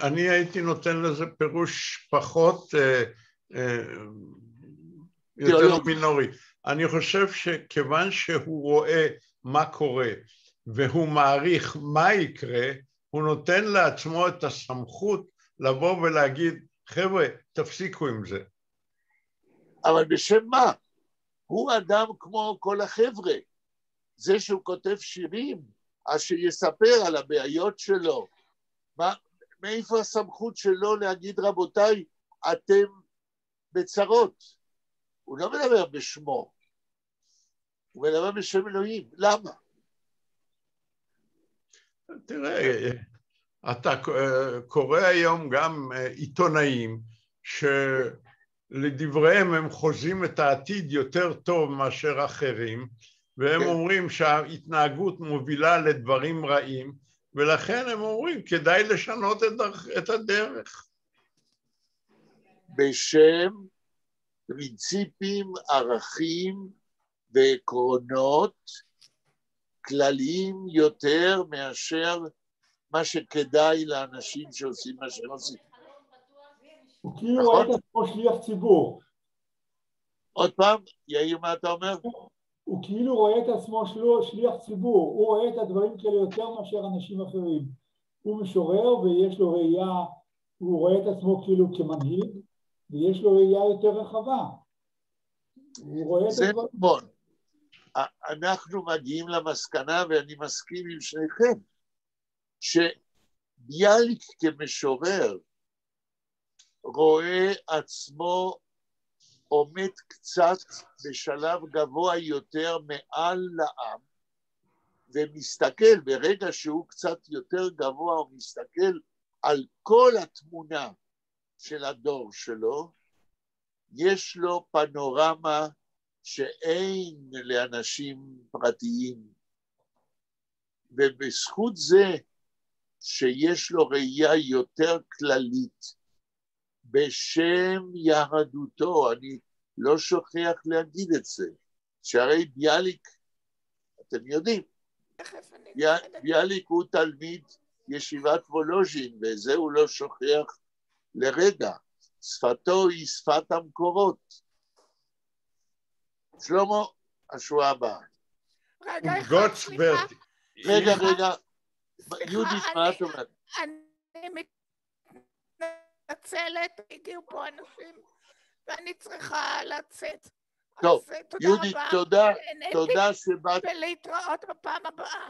אני הייתי נותן לזה פירוש פחות, יותר מינורי. אני חושב שכיוון שהוא רואה מה קורה והוא מעריך מה יקרה, הוא נותן לעצמו את הסמכות לבוא ולהגיד, חבר'ה, תפסיקו עם זה. אבל בשם מה? הוא אדם כמו כל החבר'ה. זה שהוא כותב שירים, אז שיספר על הבעיות שלו. מאיפה הסמכות שלו להגיד, רבותיי, אתם בצרות? הוא לא מדבר בשמו, הוא מדבר בשם אלוהים. למה? תראה, אתה קורא היום גם עיתונאים שלדבריהם הם חוזים את העתיד יותר טוב מאשר אחרים, והם אומרים שההתנהגות מובילה לדברים רעים, ולכן הם אומרים כדאי לשנות את הדרך. בשם פרינציפים, ערכים ועקרונות כלליים יותר מאשר מה שכדאי לאנשים שעושים מה שהם עושים. הוא כאילו רואה את עצמו שליח ציבור. עוד פעם, יאיר, מה אתה אומר? הוא כאילו רואה את עצמו שליח ציבור, הוא רואה את הדברים כאלה יותר מאשר אנשים אחרים. הוא משורר ויש לו ראייה, הוא רואה את עצמו כאילו כמנהיג, ויש לו ראייה יותר רחבה. הוא רואה את הדברים. זה נכון. אנחנו מגיעים למסקנה, ואני מסכים עם שניכם, שביאליק כמשורר רואה עצמו עומד קצת בשלב גבוה יותר מעל לעם, ומסתכל, ברגע שהוא קצת יותר גבוה, הוא מסתכל על כל התמונה של הדור שלו, יש לו פנורמה שאין לאנשים פרטיים, ובזכות זה שיש לו ראייה יותר כללית, בשם יהדותו, אני לא שוכח להגיד את זה, שהרי ביאליק, אתם יודעים, ביאליק הוא תלמיד ישיבת וולוז'ין, וזה הוא לא שוכח לרגע, שפתו היא שפת המקורות. שלמה, השורה הבאה. רגע, רגע, יהודית, מה את אומרת? אני מתנצלת, הגיעו פה אנשים, ואני צריכה לצאת. טוב, יהודית, תודה שבאת. ולהתראות בפעם הבאה.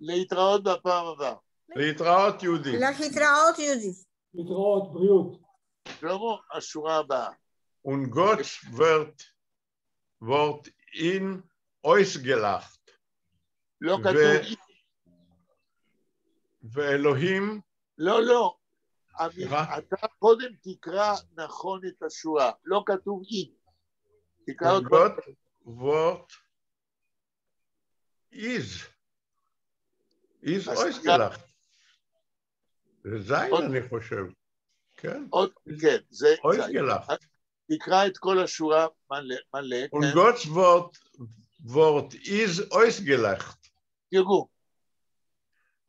להתראות בפעם הבאה. להתראות, יהודית. להתראות, יהודית. להתראות, בריאות. שלמה, השורה הבאה. Und Gott wird ihn ausgelacht. לא כתוב. ואלוהים... לא. אתה קודם תקרא נכון את השורה. לא כתוב אי. תקרא עוד פעם. Gott wird is ausgelacht. זה זין, אני חושב. כן. כן, זה... ausgelacht. תקרא את כל השורה מלא. Und Gottes Wort is ausgelacht. תראו.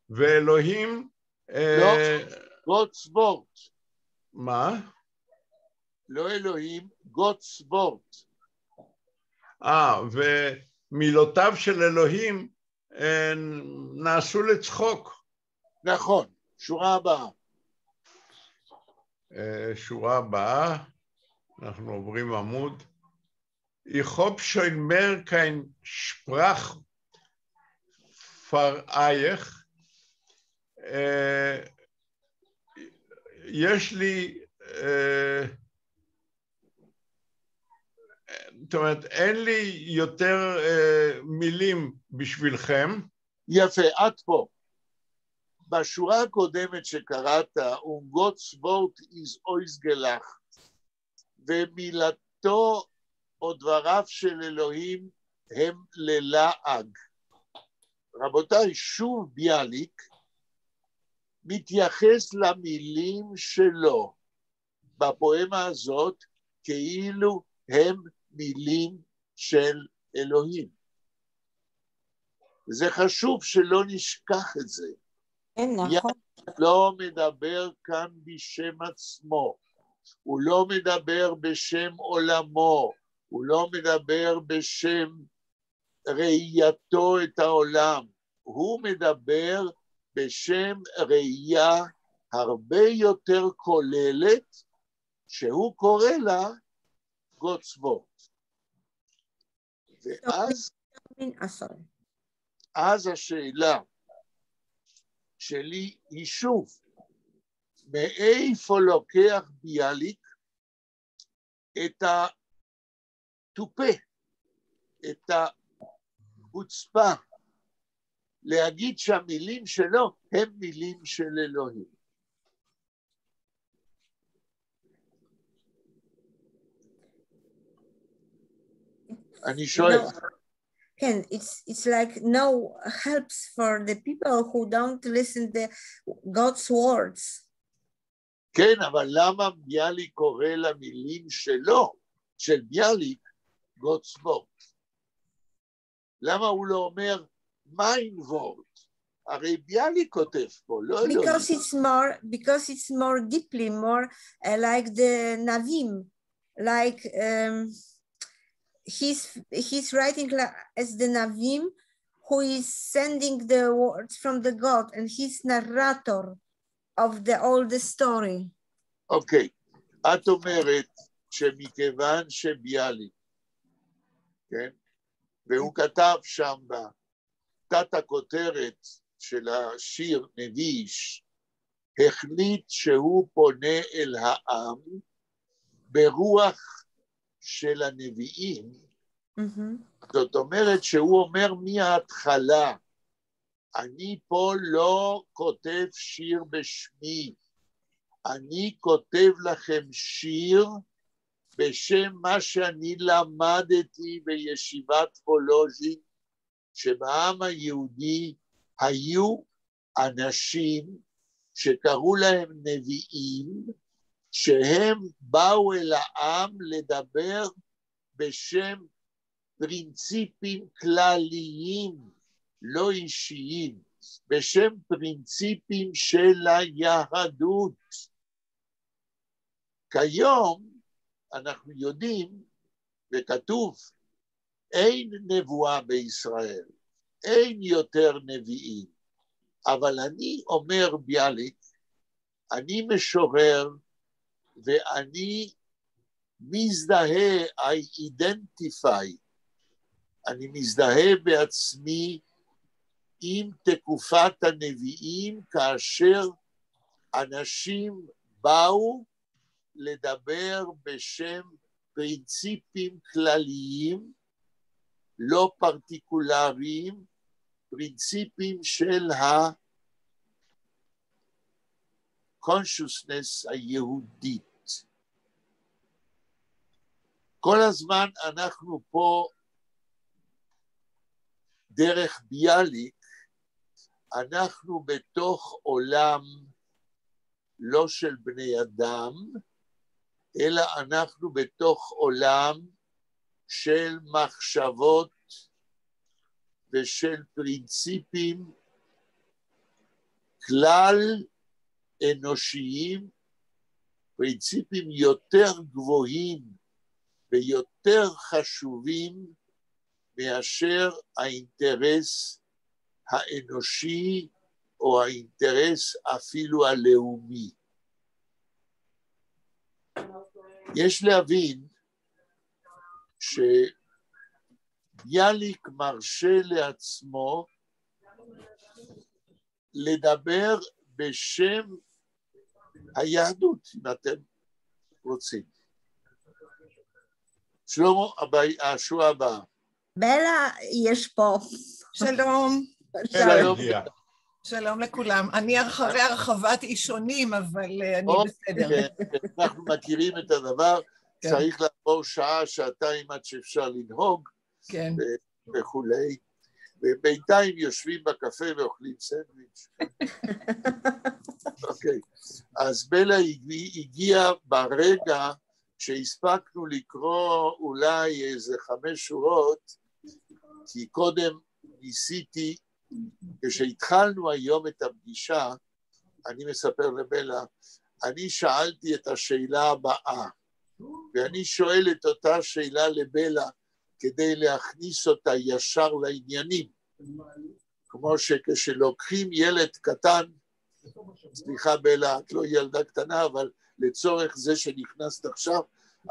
ואלוהים... לא, Gottes Wort. מה? לא אלוהים, Gottes Wort. ומילותיו של אלוהים נעשו לצחוק. נכון, שורה הבאה. שורה הבאה. אנחנו עוברים עמוד. Ich hab schon mehr kein Sprach für euch. יש לי, זאת אומרת, אין לי יותר מילים בשבילכם. יפה, עד פה. בשורה הקודמת שקראת, Gottes Wort ist ausgelacht, ומילתו או דבריו של אלוהים הם ללעג. רבותיי, שוב ביאליק מתייחס למילים שלו בפואמה הזאת כאילו הם מילים של אלוהים. זה חשוב שלא נשכח את זה. נכון. לא מדבר כאן בשם עצמו, הוא לא מדבר בשם עולמו, הוא לא מדבר בשם ראייתו את העולם, הוא מדבר בשם ראייה הרבה יותר כוללת, שהוא קורא לה Gottes Wort. ואז השאלה שלי היא שוב, מאיפה לוקח ביאליק את הטופה, את החוצפה, להגיד שהמילים שלו הם מילים של אלוהים. אני שואל. כן, it's like no helps for the people who don't listen to God's words. כן, אבל למה ביאליק קורא למילים שלו, של ביאליק, Gottes Wort? למה הוא לא אומר mein Wort? הרי ביאליק כותב פה, לא אלוהים. Because it's more deeply, more like the Navim, like he's writing as the Navim who is sending the words from the God, and he's narrator of all the story. אוקיי, את אומרת שמכיוון שביאליק, כן? והוא כתב שם בתת הכותרת של השיר נביש, החליט שהוא פונה אל העם ברוח של הנביאים, זאת אומרת שהוא אומר מההתחלה, אני פה לא כותב שיר בשמי, אני כותב לכם שיר בשם מה שאני למדתי בישיבת וולוז'ין, שבעם היהודי היו אנשים שקראו להם נביאים, שהם באו אל העם לדבר בשם פרינציפים כלליים, לא אישיים, בשם פרינציפים של היהדות. כיום אנחנו יודעים, וכתוב, אין נבואה בישראל, אין יותר נביאים, אבל אני אומר ביאליק, אני משורר, ואני מזדהה, I identify, אני מזדהה בעצמי עם תקופת הנביאים, כאשר אנשים באו לדבר בשם פרינציפים כלליים, לא פרטיקולריים, פרינציפים של ה-consciousness היהודית. כל הזמן אנחנו פה, דרך ביאליק, אנחנו בתוך עולם לא של בני אדם, אלא אנחנו בתוך עולם של מחשבות ושל פרינציפים כלל אנושיים, פרינציפים יותר גבוהים ויותר חשובים מאשר האינטרס האנושי או האינטרס אפילו הלאומי. יש להבין שביאליק מרשה לעצמו לדבר בשם היהדות, אם אתם רוצים. שלמה, השורה הבאה. בלה, יש פה. שלום. שלום. שלום לכולם. אני אחרי הרחבת אישונים, אבל אני בסדר. אנחנו מכירים את הדבר, צריך לעבור שעה, שעתיים עד שאפשר לנהוג, וכולי. ובינתיים יושבים בקפה ואוכלים סנדוויץ'. אוקיי, אז בלה הגיעה ברגע שהספקנו לקרוא אולי איזה 5 שורות, כי קודם ניסיתי, כשהתחלנו היום את הפגישה, אני מספר לבלה, אני שאלתי את השאלה הבאה, ואני שואל את אותה שאלה לבלה, כדי להכניס אותה ישר לעניינים, כמו שכשלוקחים ילד קטן, סליחה בלה, את לא ילדה קטנה, אבל לצורך זה שנכנסת עכשיו,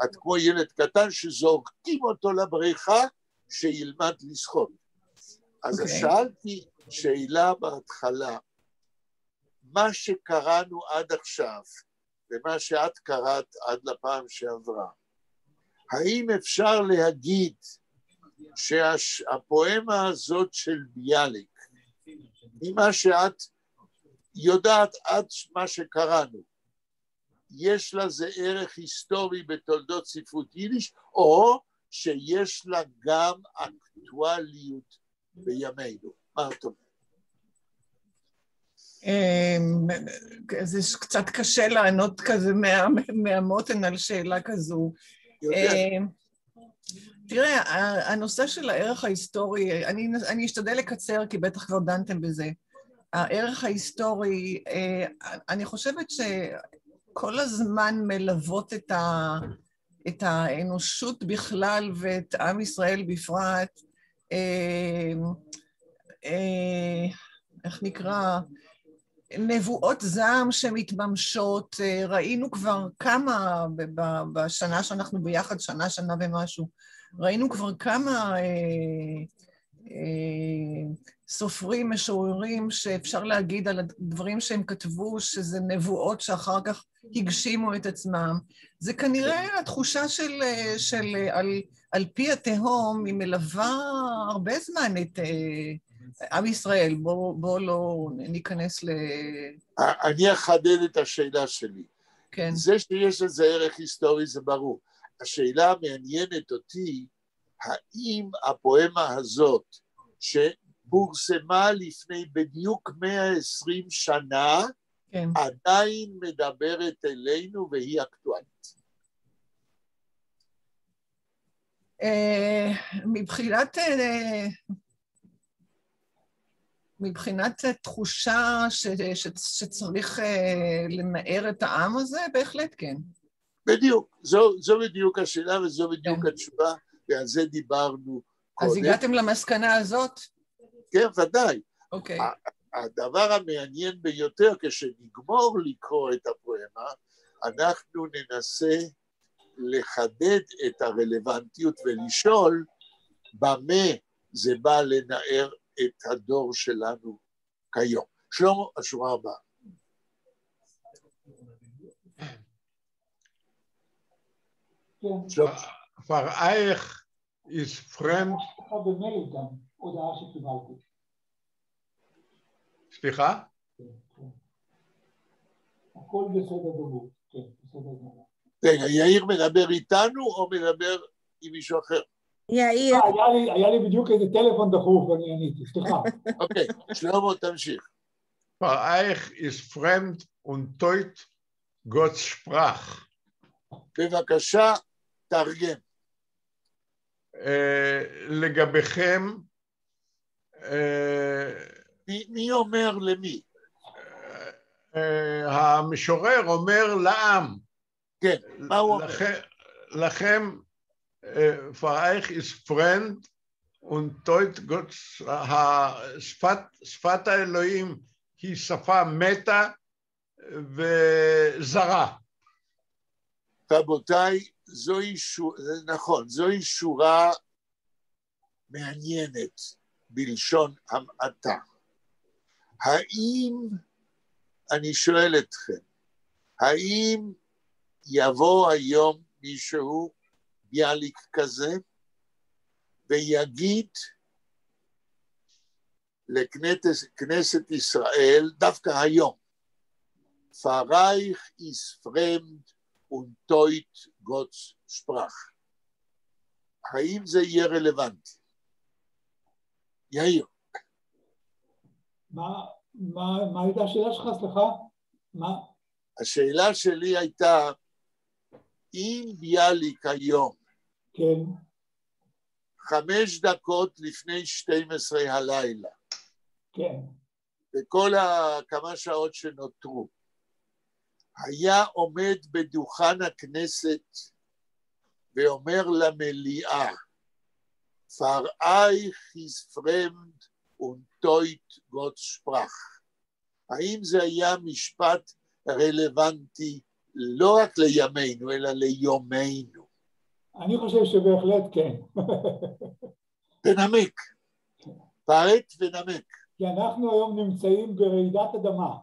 את כמו ילד קטן שזורקים אותו לבריכה, שילמד לשחות. אז שאלתי שאלה בהתחלה, מה שקראנו עד עכשיו, ומה שאת קראת עד לפעם שעברה, האם אפשר להגיד שהפואמה הזאת של ביאליק, ממה שאת יודעת עד מה שקראנו, יש לזה ערך היסטורי בתולדות ספרות יידיש, או שיש לה גם אקטואליות בימינו? מה את אומרת? זה קצת קשה לענות כזה מהמותן על שאלה כזו. תראה, הנושא של הערך ההיסטורי, אני אשתדל לקצר כי בטח כבר דנתם בזה. הערך ההיסטורי, אני חושבת שכל הזמן מלוות את האנושות בכלל ואת עם ישראל בפרט, איך נקרא, נבואות זעם שמתממשות, ראינו כבר כמה, בשנה שאנחנו ביחד, שנה ומשהו, ראינו כבר כמה סופרים, משוררים, שאפשר להגיד על הדברים שהם כתבו, שזה נבואות שאחר כך הגשימו את עצמם. זה כנראה התחושה על פי התהום, היא מלווה הרבה זמן את עם ישראל. בוא לא ניכנס אני אחדד את השאלה שלי. כן. זה שיש לזה ערך היסטורי זה ברור. השאלה המעניינת אותי, האם הפואמה הזאת, שפורסמה לפני בדיוק 120 שנה, כן. עדיין מדברת אלינו והיא אקטואלית. מבחינת תחושה שצריך לנער את העם הזה, בהחלט כן. בדיוק, זו בדיוק השאלה וזו בדיוק התשובה, ועל זה דיברנו קודם. אז הגעתם למסקנה הזאת? כן, ודאי. אוקיי. הדבר המעניין ביותר, כשנגמור לקרוא את הפואמה, אנחנו ננסה לחדד את הרלוונטיות ולשאול במה זה בא לנער את הדור שלנו כיום. שלמה, השורה הבאה. Für euch ist fremd. במייל גם, הודעה שקיבלתי. סליחה? הכל בסדר גמור, כן, בסדר גמור. רגע, יאיר מדבר איתנו או מדבר עם מישהו אחר? יאיר. היה לי בדיוק איזה טלפון דחוף ואני עניתי, סליחה. אוקיי, שלמה תמשיך. Für euch ist fremd und deut Gottes Sprach. בבקשה, תרגם. לגביכם, מי אומר למי? המשורר אומר לעם. כן, מה הוא אומר? לכם, für euch ist fremd und deut Gottes, שפת האלוהים היא שפה מתה וזרה. רבותיי, נכון, זוהי שורה מעניינת בלשון המעטה. האם, אני שואל אתכם, האם יבוא היום מישהו ביאליק כזה ויגיד לכנסת ישראל, דווקא היום, für euch ist fremd und deut Gottes Sprach. האם זה יהיה רלוונטי? יאיר. מה הייתה השאלה שלך? סליחה? מה? השאלה שלי הייתה, אם ביאליק היום, כן. 5 דקות לפני 12 הלילה, כן. וכל כמה שעות שנותרו, היה עומד בדוכן הכנסת ואומר למליאה, für euch ist fremd und deut Gottes Sprach. האם זה היה משפט רלוונטי לא רק לימינו, אלא ליומנו? אני חושב שבהחלט כן. תנמק. פרט ונמק. כי אנחנו היום נמצאים ברעידת אדמה.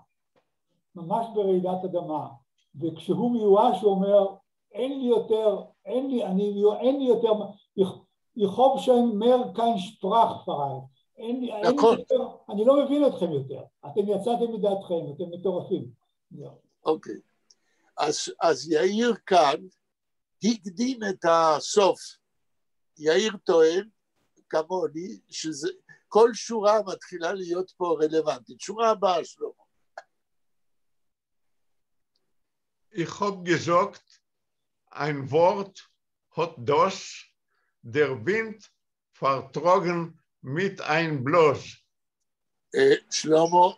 ממש ברעידת אדמה, וכשהוא מיואש הוא אומר, אין לי יותר, יכוב שם מר כאן שפרח פרעי, נכון. אני לא מבין אתכם יותר, אתם יצאתם מדעתכם, אתם מטורפים. אוקיי, אז יאיר כאן הקדים את הסוף, יאיר טוען, כמוני, שכל שורה מתחילה להיות פה רלוונטית, שורה הבאה שלמה. Ich hab gesagt, ein Wort hat das der Wind vertragen mit ein Bloß. שלמה,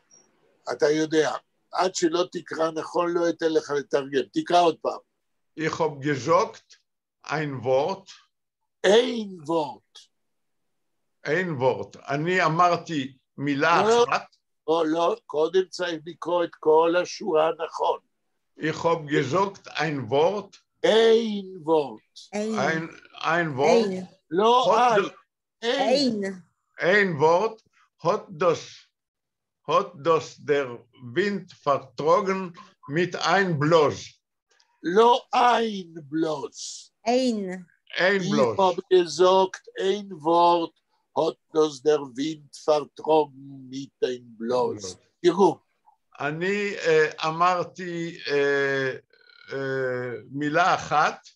אתה יודע, עד שלא תקרא נכון לא אתן לך לתרגם. תקרא עוד פעם. Ich hab gesagt, ein Wort. אין וורט. ein Wort. אני אמרתי מילה אחת. לא, קודם צריך לקרוא את כל השורה נכון. Ich hab gesagt, ein Wort. אין וורט. ein Wort. לא אין. ein Wort hat das der Wind vertrogen mit ein Bloß. לא ein bloß. אין. ein Ich Bloß. habe gesagt, ein Wort hat das der Wind vertrogen mit ein bloß. תראו. אני אמרתי מילה אחת,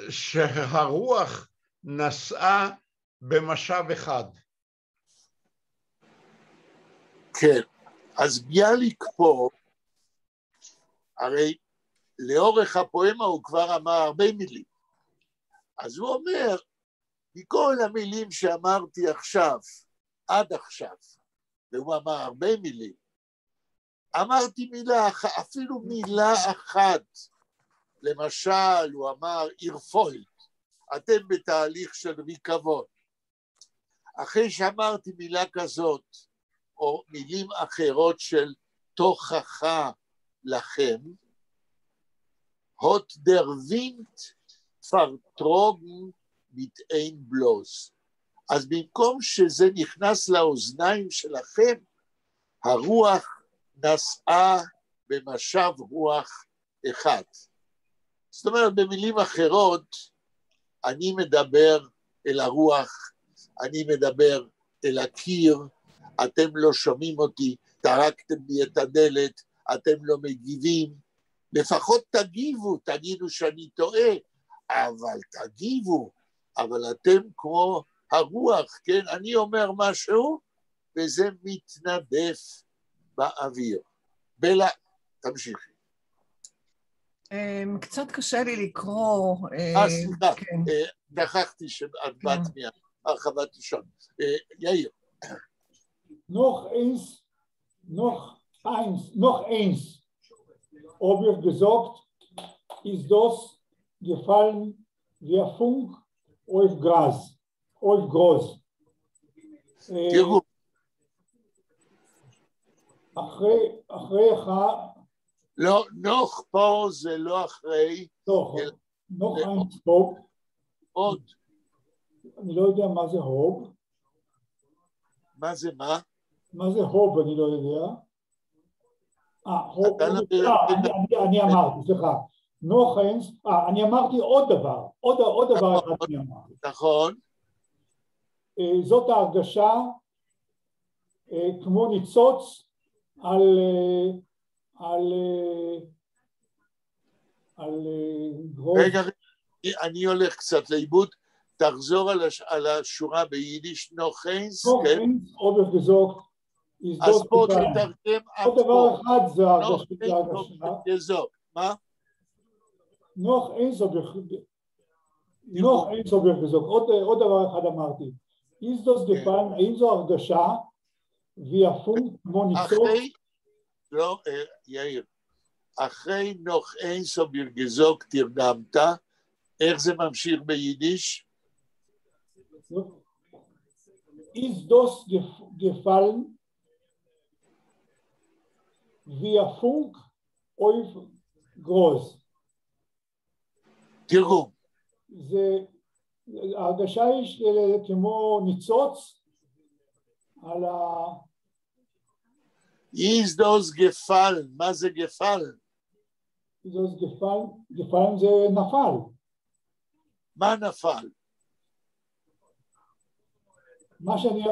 שהרוח נסעה במשב אחד. כן, אז ביאליק פה, הרי לאורך הפואמה הוא כבר אמר הרבה מילים. אז הוא אומר, מכל המילים שאמרתי עכשיו, עד עכשיו, והוא אמר הרבה מילים, אמרתי מילה אחת, אפילו מילה אחת, למשל, הוא אמר, אירפוילד, אתם בתהליך של ריקבון. אחרי שאמרתי מילה כזאת, או מילים אחרות של תוכחה לכם, hot der Wind vertrogen mit ein bloß. אז במקום שזה נכנס לאוזניים שלכם, הרוח נסעה במשב רוח אחד. זאת אומרת, במילים אחרות, אני מדבר אל הרוח, אני מדבר אל הקיר, אתם לא שומעים אותי, טרקתם לי את הדלת, אתם לא מגיבים, לפחות תגיבו, תגידו שאני טועה, אבל תגיבו, אבל אתם כמו הרוח, כן? אני אומר משהו, וזה מתנדף באוויר. בלה, תמשיכי. קצת קשה לי לקרוא. סליחה, נכחתי שאת באת מהרחבת לישון. יאיר. noch eins, ob ihr gesagt, ist das gefallen wie ein Funk auf Gras, auf Groß. תראו. אחרי אחד... לא, נוח פה זה לא אחרי. נוח eins פה. עוד. אני לא יודע מה זה הוב. מה זה מה? מה זה הוב אני לא יודע. אני אמרתי, סליחה. נוחנס, אני אמרתי עוד דבר אחד אני אמרתי. נכון. זאת ההרגשה כמו ניצוץ על גרוז. רגע, אני הולך קצת לאיבוד, תחזור על השורה ביידיש, נוחנס, כן? עוד גזוק. אז פה תתרגם עוד דבר אחד זה ההרגשה. מה? נוח אינסוף גזוק. עוד דבר אחד אמרתי. האם זו הרגשה ויפון כמו ניצוץ? לא, יאיר. אחרי נוח אינסוף גזוק תרגמת, איך זה ממשיך ביידיש? Ist das gefallen wie ein Funk auf groß? תרגום. ההרגשה היא כמו ניצוץ על ה... Ist das gefallen? מה זה gefallen? Ist das gefallen זה נפל. מה נפל? מה שאני...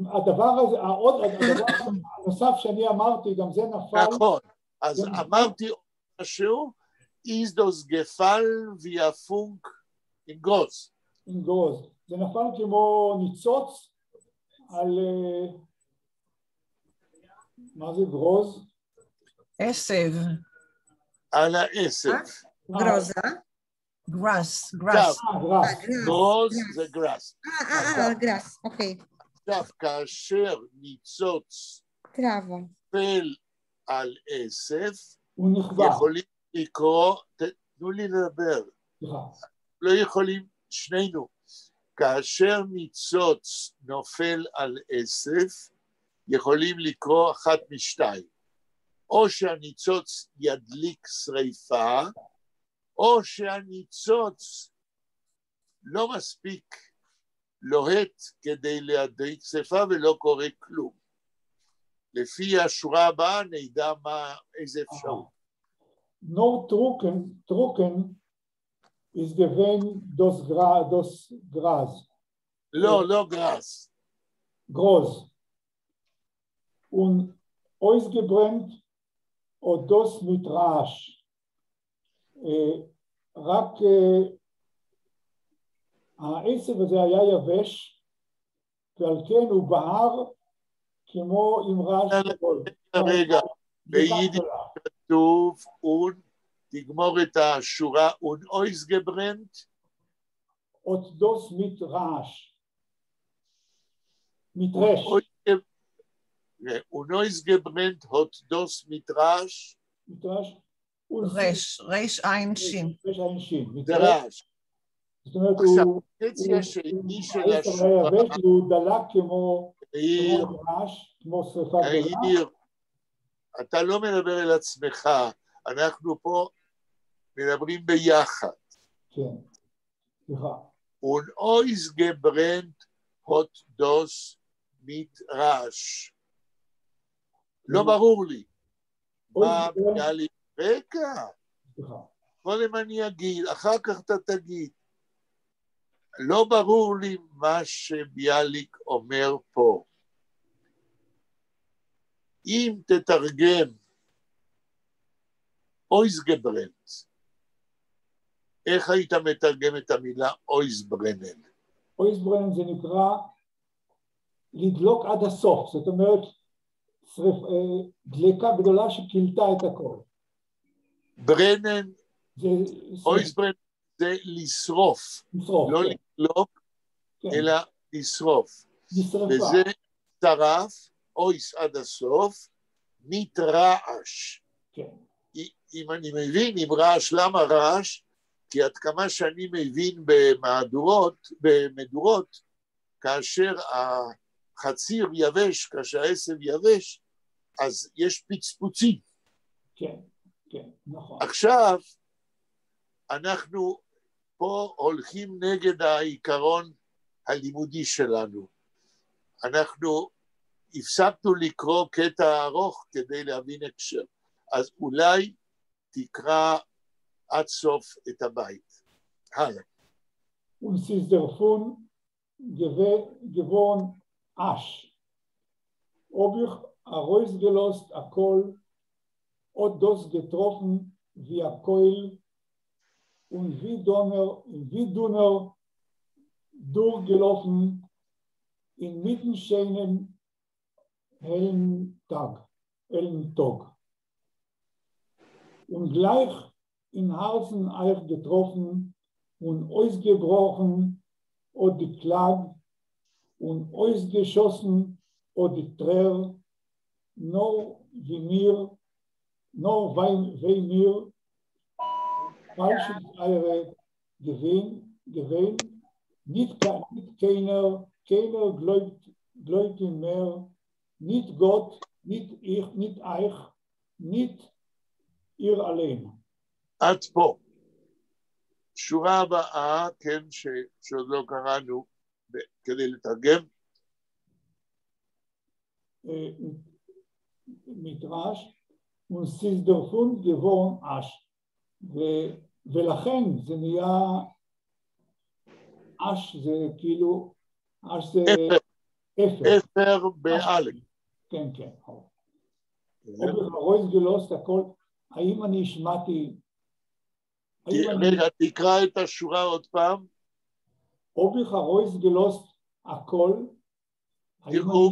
הדבר הזה, הדבר הנוסף שאני אמרתי, גם זה נפל. נכון, אז אמרתי משהו, ist das gefallen wie ein Funk in groß. in groß. זה נפל כמו ניצוץ על... מה זה גרוז? עשב. על העשב. גרוזה? גראס. גרוז זה גראס. גראס, אוקיי. עכשיו, כאשר ניצוץ טראבה. נופל על עשב, הוא נכווה. יכולים לקרוא, תנו לי לדבר, סליחה. לא יכולים, שנינו, כאשר ניצוץ נופל על עשב, יכולים לקרוא אחת משתיים, או שהניצוץ ידליק שריפה, או שהניצוץ לא מספיק לוהט כדי להדליק שריפה ולא קורה כלום. לפי השורה הבאה נדע איזה אפשרות. Nur Drucken ist gewesen das Gras. לא גרס. Groß. Und ausgebrennt und das mit Rasch. רק העשב הזה היה יבש, ועל כן הוא בהר כמו עם רעש גדול. רגע, ביידיש כתוב, תגמור את השורה, אויסגברנט. Und das mit Rasch. Mit Resch. אויסגברנט, הוט mit רעש. mit Rasch. רש עין שין. רש עין שין. זה רעש. זאת אומרת, עכשיו, חצי השני של השורה. הוא דלק כמו רעש, כמו שריפה גדולה. אתה לא מדבר אל עצמך, אנחנו פה מדברים ביחד. כן, סליחה. Und ausgebrennt hat das mit רעש. לא ברור לי. מה היה לי? רגע. קודם אני אגיד, אחר כך אתה תגיד. לא ברור לי מה שביאליק אומר פה. אם תתרגם אויסגברנט, איך היית מתרגם את המילה אויסברנן? אויסברנן זה נקרא לדלוק עד הסוף, זאת אומרת דליקה גדולה שקילתה את הכל. ברנן, אויסברנן זה לשרוף, לא לדלוק, אלא לשרוף. וזה טרף, אויס עד הסוף, מתרעש. אם אני מבין, עם רעש, למה רעש? כי עד כמה שאני מבין במדורות, כאשר החציר יבש, כאשר העשב יבש, אז יש פצפוצים. כן, כן, נכון. עכשיו, אנחנו פה הולכים נגד העיקרון הלימודי שלנו. אנחנו הפסקנו לקרוא קטע ארוך כדי להבין הקשר. אז אולי תקרא עד סוף את הבית. הלאה. Und sie ist davon gewohnt Asch. Ob ich herausgelost Akol und das getroffen wie ein Keul und wie Donner durchgelaufen in mittenschönen hellen Tag. Und gleich in Herzen euch getroffen und ausgebrochen und die Klag und ausgeschossen und die Träer, nur wie mir falsches eure gewähnt, nicht keiner gläubt mehr, nicht Gott, nicht ich, nicht euch, nicht ihr allein. עד פה. שורה הבאה, כן, שעוד לא קראנו, כדי לתרגם. מדרש, וסיסדרפון גבון אש. ולכן זה נהיה, אש זה כאילו, אש זה אפר באלף. כן, כן. רויז גלוסט הכל, האם אני השמעתי, רגע, תקרא את השורה עוד פעם. אוביך הרויז גלוסט הכל, תראו,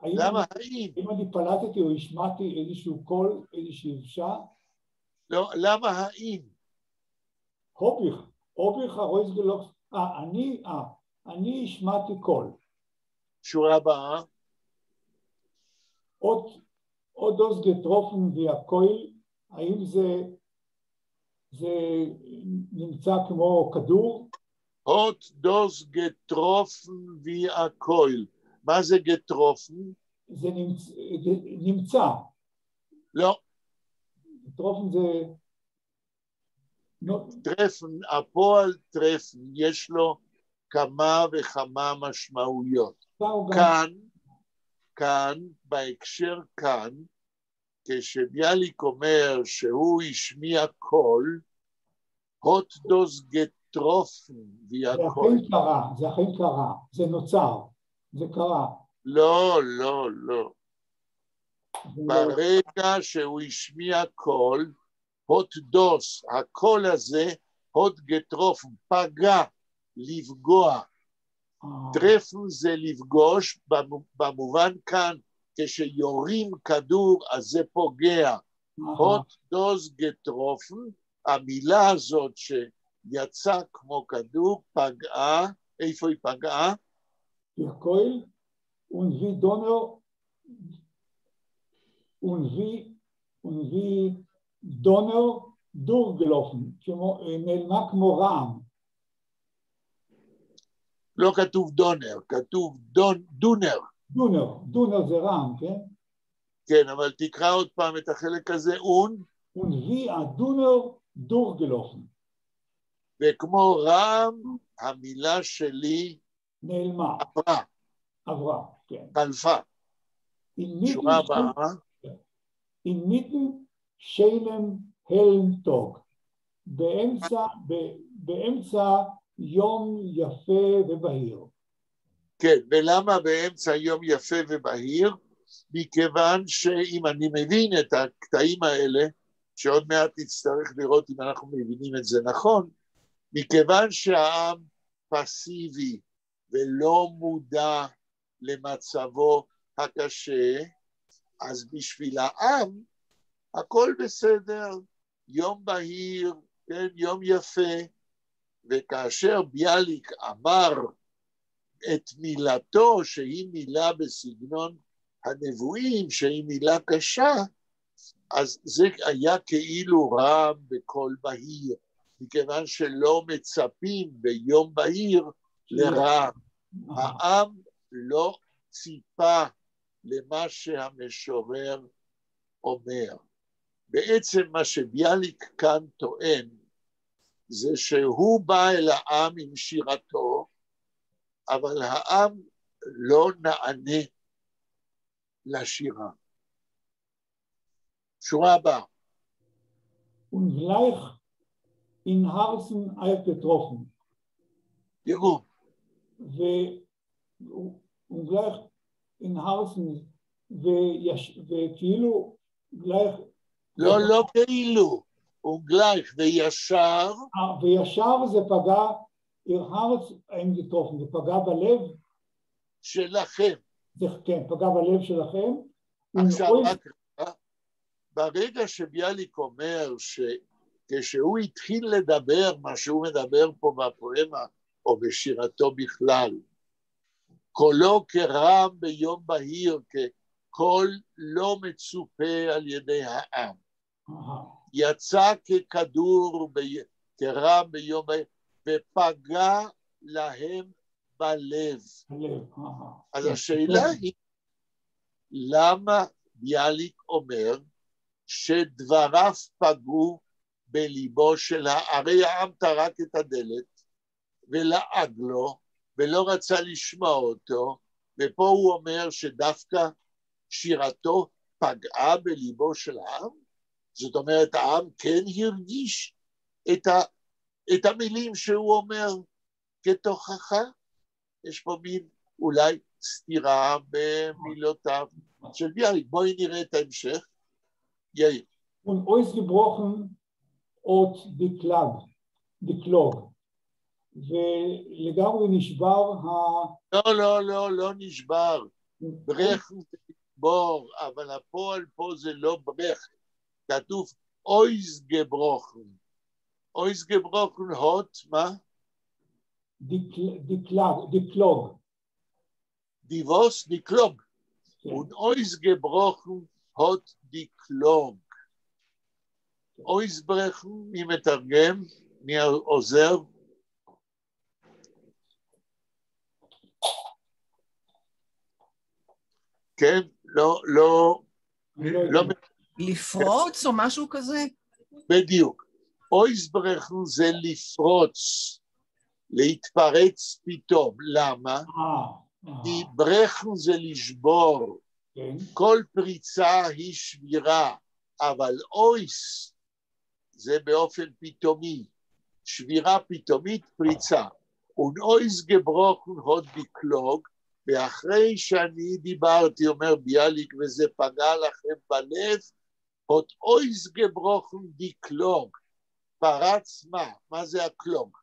למה האם? אם אני פלטתי או השמעתי איזשהו קול, איזושהי יבשה? לא, למה האם? אוביך הרויז גלוסט, אני השמעתי קול. שורה הבאה. עוד דוס גטרופן והקויל, האם זה נמצא כמו כדור? עוד דוס גטרופן והקויל. מה זה גטרופן? זה נמצא. לא. גטרופן זה... טרפן, הפועל טרפן, יש לו כמה וכמה משמעויות. כאן, בהקשר כאן, כשביאליק אומר שהוא השמיע קול, הוט דוס גטרופן והקול. זה אכן קרה, זה נוצר, זה קרה. לא. ברגע שהוא השמיע קול, הוט דוס, הקול הזה, הוט גטרופן, פגע, לפגוע. טרפן זה לפגוש, במובן כאן, כשיורים כדור, אז זה פוגע. הוט דוס גטרופן, המילה הזאת שיצא כמו כדור, פגעה, איפה היא פגעה? הקול, ונביא דונר, ונביא דונר דורגלופן, נעלמה כמו רעם. לא כתוב דונר, כתוב דונר. דונר זה רעם, כן? כן, אבל תקרא עוד פעם את החלק הזה, ונביא הדונר דורגלופן. וכמו רעם, המילה שלי נעלמה. עברה, כן. חלפה. שורה הבאה. inmitten שלם הלם טוב, באמצע יום יפה ובהיר. כן, ולמה באמצע יום יפה ובהיר? מכיוון שאם אני מבין את הקטעים האלה, שעוד מעט נצטרך לראות אם אנחנו מבינים את זה נכון, מכיוון שהעם פסיבי ולא מודע למצבו הקשה, אז בשביל העם הכל בסדר, יום בהיר, כן, יום יפה, וכאשר ביאליק אמר את מילתו, שהיא מילה בסגנון הנבואים, שהיא מילה קשה, אז זה היה כאילו רעם בקול בהיר, מכיוון שלא מצפים ביום בהיר לרעם. העם לא ציפה למה שהמשורר אומר. בעצם מה שביאליק כאן טוען, זה שהוא בא אל העם עם שירתו, אבל העם לא נענה לשירה. שורה הבאה. Und gleich in Harzen getroffen. תראו. und gleich in Harzen וכאילו גלייך... לא כאילו, הוא גלייך וישר. וישר זה פגע, הרץ אין גטרופן, זה פגע בלב. שלכם. כן, פגע בלב שלכם. עכשיו, ברגע שביאליק אומר שכשהוא התחיל לדבר, מה שהוא מדבר פה בפואמה, או בשירתו בכלל, קולו כרעם ביום בהיר, קול לא מצופה על ידי העם. יצא ככדור, כרעם ביום בהיר, ופגע להם בלב. אז השאלה היא, למה ביאליק אומר שדבריו פגעו בליבו של הרי העם טרק את הדלת ולעג לו ולא רצה לשמוע אותו, ופה הוא אומר שדווקא שירתו פגעה בליבו של העם? זאת אומרת, העם כן הרגיש את המילים שהוא אומר כתוכחה? יש פה מין אולי סתירה במילותיו של ביאליק. בואי נראה את ההמשך. יאיר. Und ausgebrochen אות דקלוג. ולגמרי נשבר לא נשבר. ברך בור, אבל הפועל פה זה לא ברך. כתוב אויסגברוכן. אויסגברוכן הוט, מה? דקלוג. die was, die Klog. Und ausgebrochen hat die Klog. Ausbrechen, מי מתרגם, מי עוזר? כן, לא, לפרוץ או משהו כזה? בדיוק. אויסברכן זה לפרוץ, להתפרץ פתאום. למה? כי ברכן זה לשבור. כל פריצה היא שבירה, אבל אויס זה באופן פתאומי. שבירה פתאומית, פריצה. אויס גברוכן הוד בקלוג, ואחרי שאני דיברתי, אומר ביאליק, וזה פגע לכם בלב, עוד אויס גברוכן די קלוג. פרץ מה? מה זה הקלוג?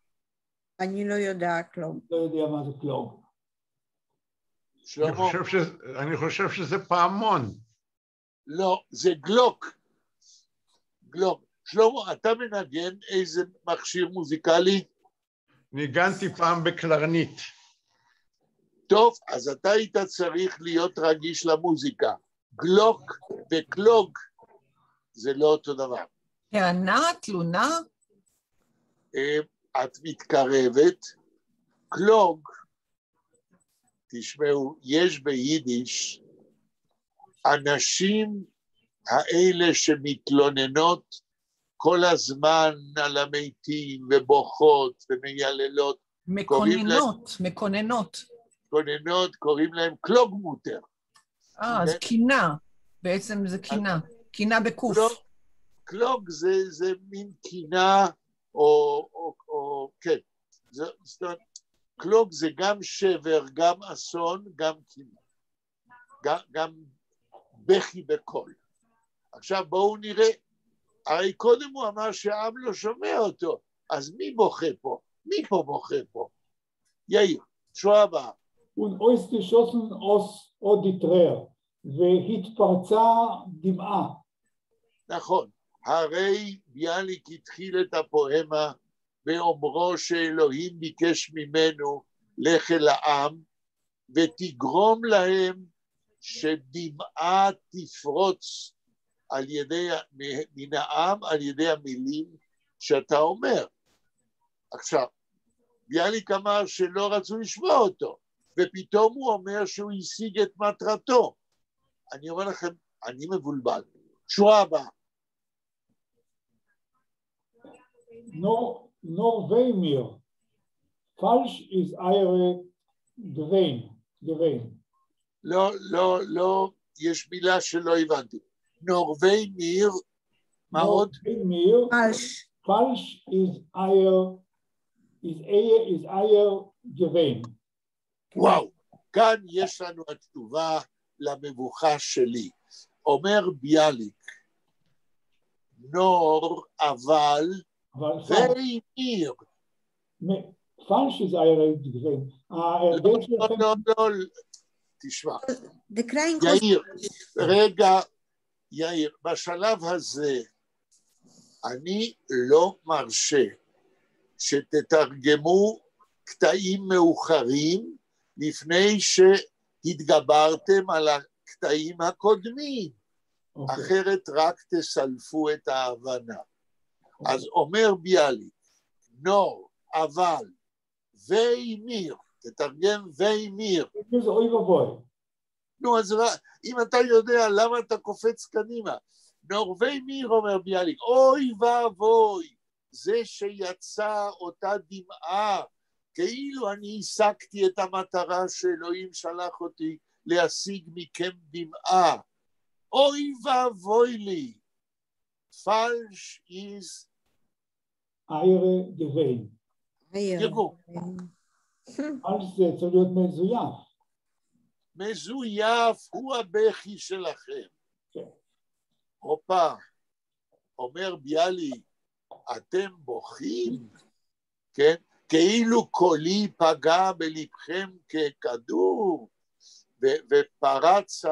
אני לא יודע קלוג. לא יודע מה זה קלוג. שלמה? אני חושב שזה פעמון. לא, זה גלוק. גלוק. שלמה, אתה מנגן איזה מכשיר מוזיקלי? ניגנתי פעם בקלרנית. טוב, אז אתה היית צריך להיות רגיש למוזיקה. גלוק וקלוג זה לא אותו דבר. טענה, תלונה? את מתקרבת. קלוג, תשמעו, יש ביידיש אנשים האלה שמתלוננות כל הזמן על המתים ובוכות ומייללות. מקוננות. קוראים להם קלוג מוטר. אז קינה, בעצם זה קינה. קינה בקוף. קלוג זה מין קינה, או כן. זאת אומרת, קלוג זה גם שבר, גם אסון, גם קינה. גם בכי בקול. עכשיו בואו נראה, הרי קודם הוא אמר שהעם לא שומע אותו, אז מי בוכה פה? מי פה בוכה פה? יאיר, שורה הבאה. Und ist geschossen aus Auditrär, והתפרצה דמעה. נכון, הרי ביאליק התחיל את הפואמה באומרו שאלוהים ביקש ממנו לך אל העם, ותגרום להם שדמעה תפרוץ על ידי, מן העם על ידי המילים שאתה אומר. עכשיו, ביאליק אמר שלא רצו לשמוע אותו, ופתאום הוא אומר שהוא השיג את מטרתו. אני אומר לכם, אני מבולבל. שורה הבאה. Norweimir. Falsch ist eure Gewein. לא, יש מילה שלא הבנתי. נורוויימיר, מה עוד? Norweimir. Falsch ist euer Gewein. וואו, כאן יש לנו התשובה למבוכה שלי. אומר ביאליק, נור, אבל ואימיר. פלש זה גוון. לא, תשמע. יאיר, רגע, יאיר, בשלב הזה אני לא מרשה שתתרגמו קטעים מאוחרים לפני שהתגברתם על הקטעים הקודמים, אחרת רק תסלפו את ההבנה. אז אומר ביאליק, נור, אבל, ואימיר, תתרגם ואימיר. זה אוי ובוי. נו, אז אם אתה יודע למה אתה קופץ קדימה, נור ואימיר, אומר ביאליק, אוי ואבוי, זה שיצא אותה דמעה, כאילו אני השגתי את המטרה שאלוהים שלח אותי להשיג מכם דמעה. אוי ואבוי לי. פלש is eure Gewein. יגור. פלש זה צריך להיות מזויף. מזויף הוא הבכי שלכם. כן. הופה, אומר ביאלי, אתם בוכים? כן? כאילו קולי פגע בלבכם ככדור, ופרץ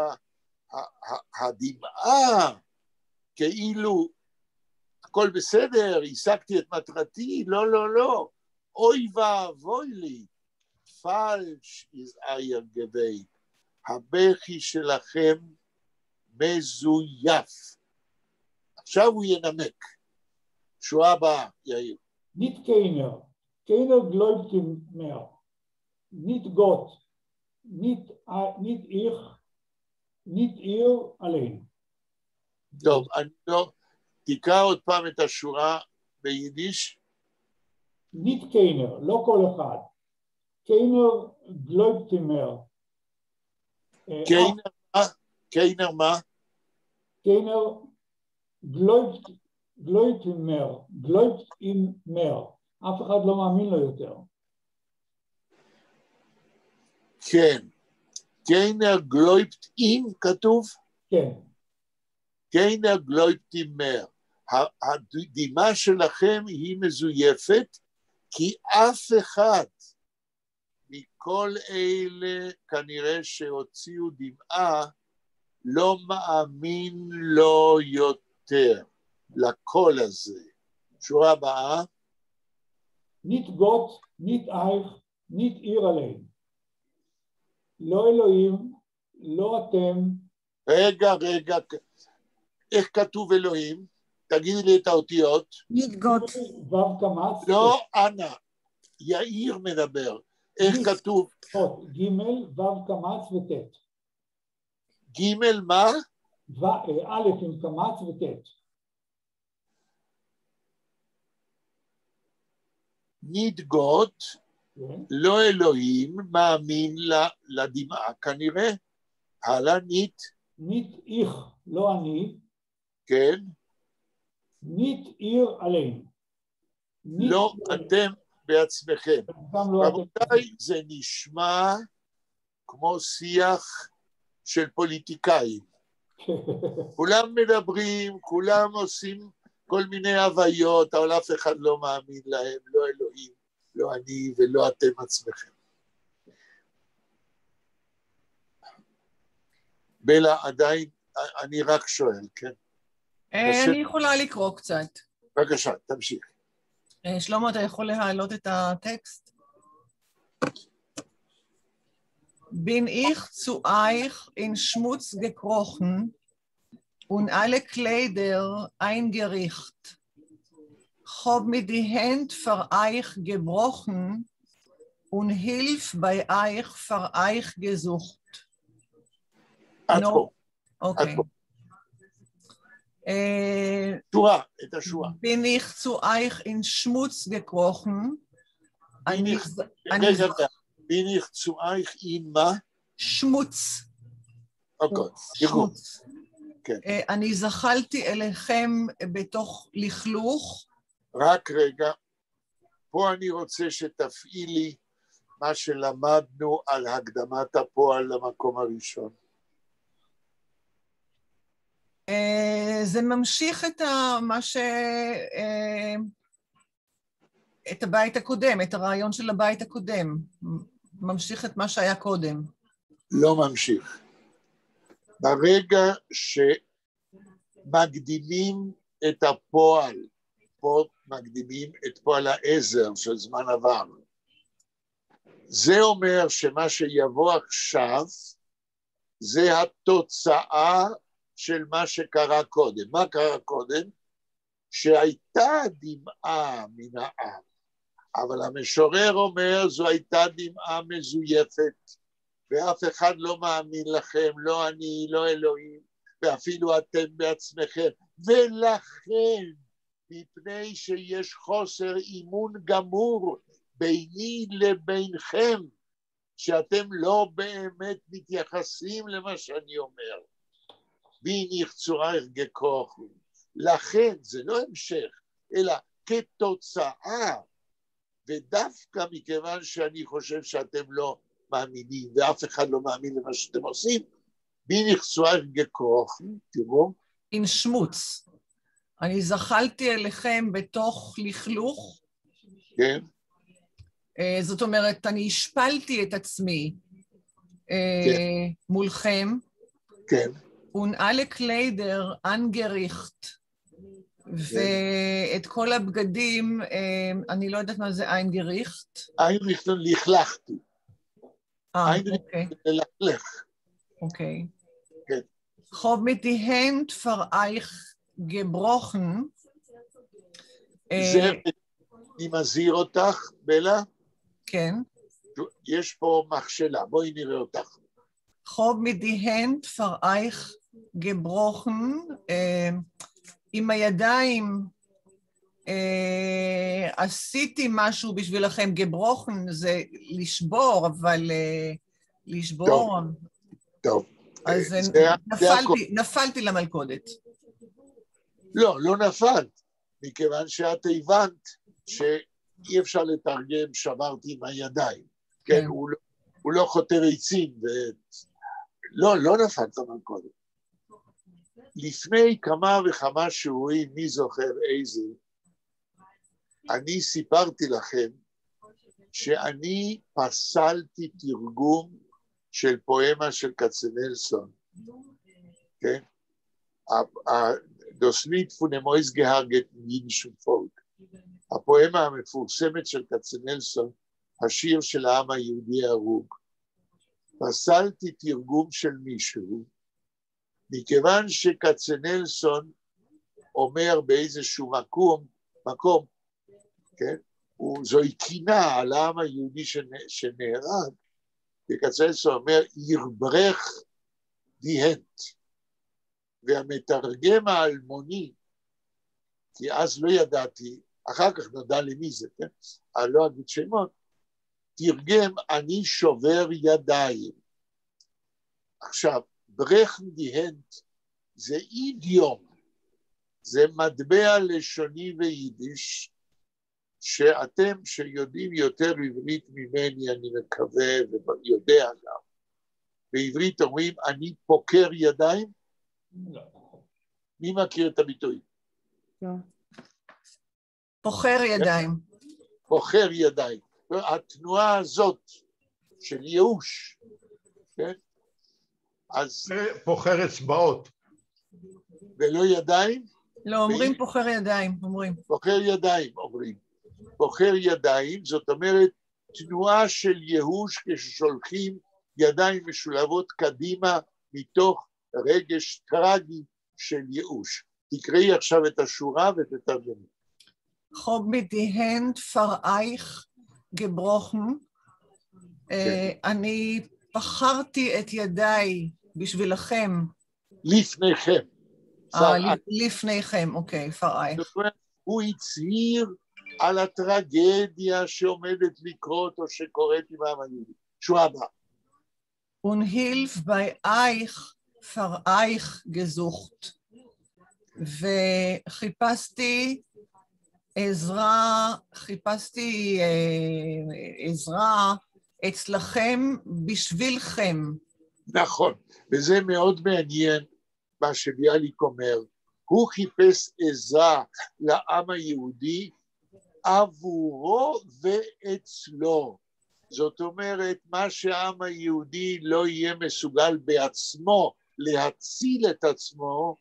הדמעה, כאילו הכל בסדר, השגתי את מטרתי, לא, אוי ואבוי לי, falsch ist euer Gewein. הבכי שלכם מזויף. עכשיו הוא ינמק. שורה הבאה, יאיר. Nicht keiner. Keiner gläubt mehr. Nicht Gott. Nicht ich. Nicht ihr allein. טוב, אני לא... תקרא עוד פעם את השורה ביידיש. Nicht keiner. לא כל אחד. Keiner gläubt mehr. קיינר מה? קיינר מה? Keiner gläubt mehr. Gläubt ihm mehr. אף אחד לא מאמין לו יותר. כן. קיינר גלויבט אין כתוב? כן. קיינר גלויבט אין מר. הדמעה שלכם היא מזויפת, כי אף אחד מכל אלה כנראה שהוציאו דמעה לא מאמין לו יותר לקול הזה. שורה הבאה. Nicht Gott, nicht euch, nicht ihr allein. לא אלוהים, לא אתם. רגע, איך כתוב אלוהים? תגידי לי את האותיות. Nicht Gott. ו' קמץ. לא, אנא, יאיר מדבר. איך כתוב? ג' ו' קמץ וט'. ג' מה? א' עם קמץ וט'. ניט גוט, לא אלוהים, מאמין לדמעה כנראה. הלאה, ניט. ניט איך, לא אני. כן. ניט איר עליהם. לא אתם בעצמכם. רבותיי, זה נשמע כמו שיח של פוליטיקאים. כולם מדברים, כולם עושים כל מיני הוויות, אבל אף אחד לא מאמין להם, לא אלוהים, לא אני ולא אתם עצמכם. בלה, עדיין, אני רק שואל, כן? אני יכולה לקרוא קצת. בבקשה, תמשיך. שלמה, אתה יכול להעלות את הטקסט? Bin ich zu euch in Schmutz gekrochen und alle Kleider eingerichtet. Hab mir die Hände für euch gebrochen und Hilfe bei euch für euch gesucht. No. Okay. Bin ich zu euch in Schmutz gekrochen. bin ich zu euch in מה? שמוץ. אוקיי, שמוץ. אני זחלתי אליכם בתוך לכלוך. רק רגע, פה אני רוצה שתפעילי מה שלמדנו על הקדמת הפועל למקום הראשון. זה ממשיך את הבית הקודם, את הרעיון של הבית הקודם. ממשיך את מה שהיה קודם. לא ממשיך. ברגע שמקדימים את הפועל, פה מקדימים את פועל העזר של זמן עבר. זה אומר שמה שיבוא עכשיו, זה התוצאה של מה שקרה קודם. מה קרה קודם? שהייתה דמעה מן העם. אבל המשורר אומר, זו הייתה דמעה מזויפת, ואף אחד לא מאמין לכם, לא אני, לא אלוהים, ואפילו אתם בעצמכם. ולכן, מפני שיש חוסר אימון גמור ביני לבינכם, שאתם לא באמת מתייחסים למה שאני אומר. בי נחצורייך גקוחו. לכן, זה לא המשך, אלא כתוצאה, ודווקא מכיוון שאני חושב שאתם לא מאמינים, ואף אחד לא מאמין למה שאתם עושים, בי נחצורייך גקוחו, תראו. אין שמוץ. אני זחלתי אליכם בתוך לכלוך. כן. זאת אומרת, אני השפלתי את עצמי מולכם. כן. Und alle Kleider angerichtet. ואת כל הבגדים, אני לא יודעת מה זה איינגריכט. איינגריכט לכלכתי. אוקיי. ללכלך. אוקיי. כן. Hab mit die Hand für euch gebrochen. זה, אני מזהיר אותך, בלה. כן. יש פה מכשלה, בואי נראה אותך. Hab mit die Hand für euch gebrochen. עם הידיים עשיתי משהו בשבילכם. gebrochen זה לשבור, אבל לשבור. טוב. אז נפלתי למלכודת. לא, לא נפלת, מכיוון שאת הבנת שאי אפשר לתרגם שברתי עם הידיים. כן, הוא לא חותר עצים, לא נפלת למלכודת. לפני כמה וכמה שיעורים, מי זוכר איזה, אני סיפרתי לכם שאני פסלתי תרגום של פואמה של כצנלסון, כן? Das Lied von dem ausgehärgeten jüdischen Volk. הפואמה המפורסמת של כצנלסון, השיר של העם היהודי ההרוג. פסלתי תרגום של מישהו, מכיוון שכצנלסון אומר באיזשהו מקום, כן? זוהי קינה על העם היהודי שנהרג, וכצנלסון אומר, ירברך דיהנט. והמתרגם האלמוני, כי אז לא ידעתי, אחר כך נודע לי מי זה, כן? אני לא אגיד שמות, תרגם, אני שובר ידיים. עכשיו, ברכן דיהנט זה אידיום, זה מטבע לשוני ויידיש, שאתם שיודעים יותר עברית ממני, אני מקווה ויודע גם, בעברית אומרים, אני פוקר ידיים? מי מכיר את הביטוי? פוחר ידיים. פוחר ידיים. התנועה הזאת של ייאוש, כן? אז... פוחר אצבעות. ולא ידיים? לא, אומרים פוחר ידיים, אומרים. פוחר ידיים, אומרים. פוחר ידיים, זאת אומרת, תנועה של ייאוש כששולחים ידיים משולבות קדימה מתוך רגש טרגי של ייאוש. תקראי עכשיו את השורה ותתרגמי. Hab mit die Hand für euch gebrochen. אני בחרתי את ידיי בשבילכם. לפניכם. לפניכם, אוקיי, für euch. הוא הצהיר על הטרגדיה שעומדת לקרות או שקורית עם העם היהודי. שורה הבאה. Und hilf bei euch für euch gesucht. וחיפשתי עזרה אצלכם בשבילכם. נכון, וזה מאוד מעניין מה שביאליק אומר. הוא חיפש עזרה לעם היהודי עבורו ואצלו. זאת אומרת, מה שהעם היהודי לא יהיה מסוגל בעצמו להציל את עצמו,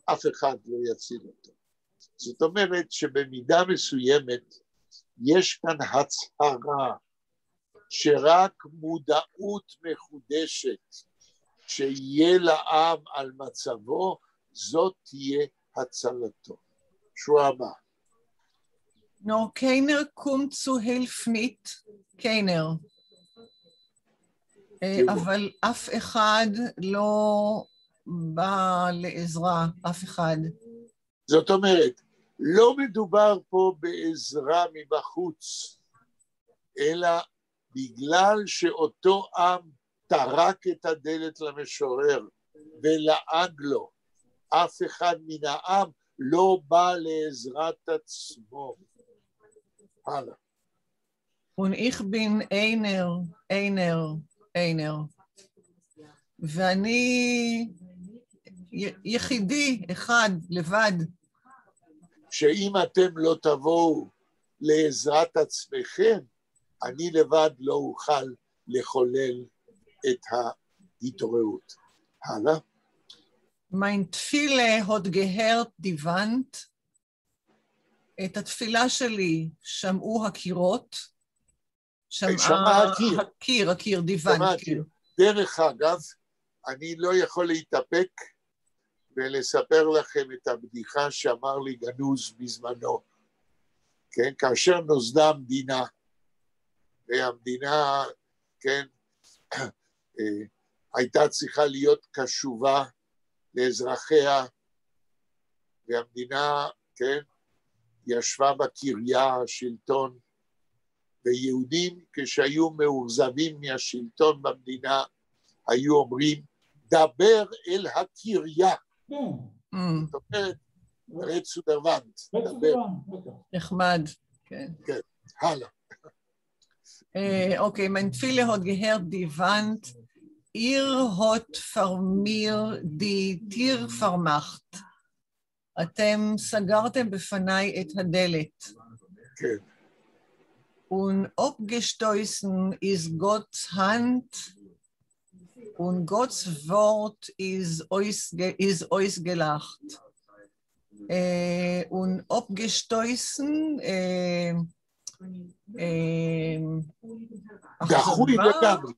אף אחד לא יציל אותו. זאת אומרת שבמידה מסוימת יש כאן הצהרה שרק מודעות מחודשת שיהיה לעם על מצבו, זאת תהיה הצלתו. שורה הבאה. Nur keiner kommt zu Hilfe nicht, keiner. אבל אף אחד לא בא לעזרה, אף אחד. זאת אומרת, לא מדובר פה בעזרה מבחוץ, אלא בגלל שאותו עם טרק את הדלת למשורר ולעג לו, אף אחד מן העם לא בא לעזרת עצמו. הלאה. Und ich bin einer. ואני יחידי, אחד, לבד. שאם אתם לא תבואו לעזרת עצמכם, אני לבד לא אוכל לחולל את ההתעוררות. הלאה. Mein Tfile hat gehört die Wand. את התפילה שלי שמעו הקירות. שמע הקיר. הקיר, דיוון. דרך אגב, אני לא יכול להתאפק ולספר לכם את הבדיחה שאמר לי גנוז בזמנו, כן, כאשר נוסדה המדינה, והמדינה, כן, הייתה צריכה להיות קשובה לאזרחיה, והמדינה, כן, ישבה בקריה, השלטון, ויהודים כשהיו מאוכזבים מהשלטון במדינה, היו אומרים, דבר אל הקריה. זאת אומרת, רצודרוונט, דבר. נחמד, כן. כן, הלאה. Okay, mein viele hat gehört die Wand, ihr hat von mir die Tür vermacht. אתם סגרתם בפניי את הדלת. כן. Und abgestoßen ist Gottes Hand und Gottes Wort ist ausgelacht. Und abgestoßen דחוי לגמרי,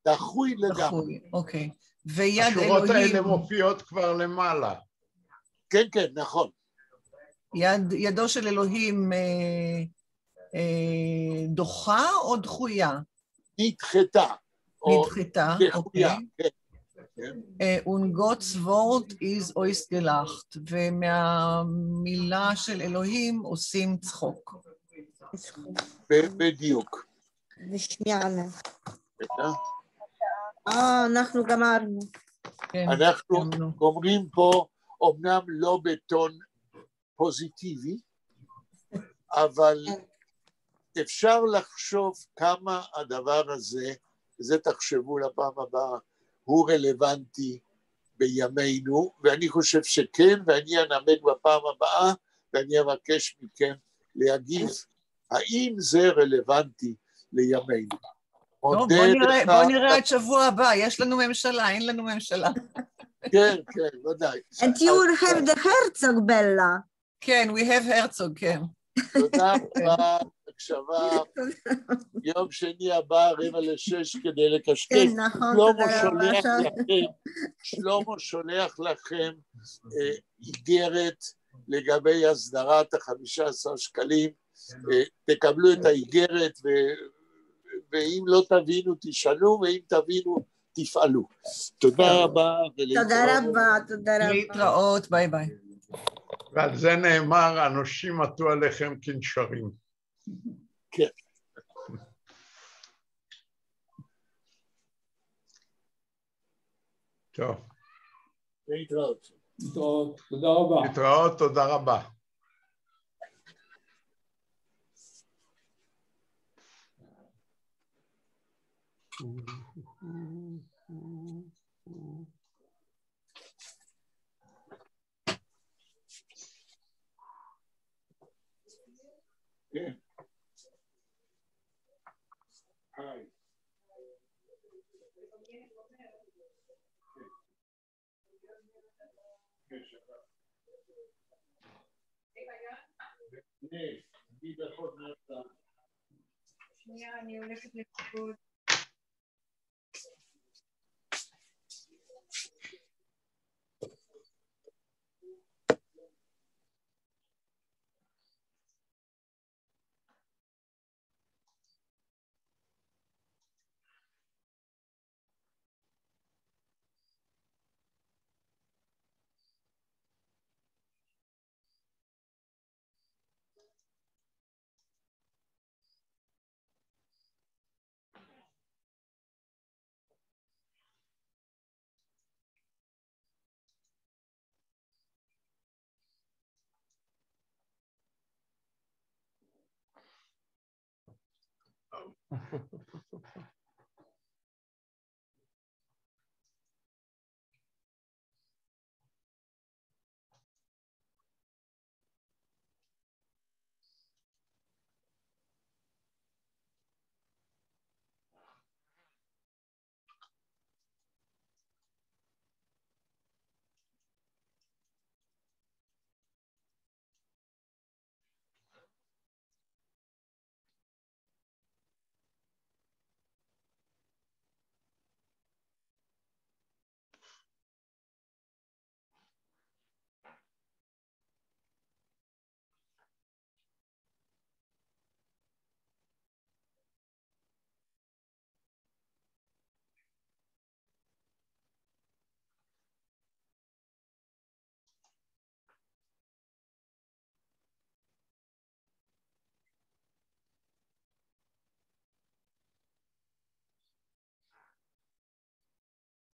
דחוי לגמרי. אוקיי. ויד השורות האלה אלוהים... מופיעות כבר למעלה. כן, כן, נכון. ידו של אלוהים דוחה או דחויה? נדחתה. נדחתה, אוקיי. כן. Und Gottes Wort ist ausgelacht, ומהמילה של אלוהים עושים צחוק. בדיוק. ושמיענה. אנחנו גמרנו. אנחנו אומרים פה, אמנם לא בטון פוזיטיבי, אבל אפשר לחשוב כמה הדבר הזה, זה תחשבו לפעם הבאה, הוא רלוונטי בימינו, ואני חושב שכן, ואני אנמק בפעם הבאה, ואני אבקש מכם להגיב, האם זה רלוונטי לימינו. בוא נראה את שבוע הבא, יש לנו ממשלה, אין לנו ממשלה. כן, כן, ודאי. And you will have the Herzog, Bella. כן, we have Herzog, כן. תודה רבה, הקשבה. יום שני הבא, 5:45 כדי לקשקש. כן, נכון, תודה רבה. שלמה שולח לכם איגרת לגבי הסדרת ה-15 שקלים. תקבלו את האיגרת, ואם לא תבינו, תשאלו, ואם תבינו, תפעלו. תודה רבה. תודה רבה, תודה רבה. להתראות, ביי ביי. ועל זה נאמר, אנושים עטו עליכם כנשרים. כן. טוב. להתראות. תודה רבה. להתראות, תודה רבה. כן. היי. שנייה, אני הולכת לפקוד.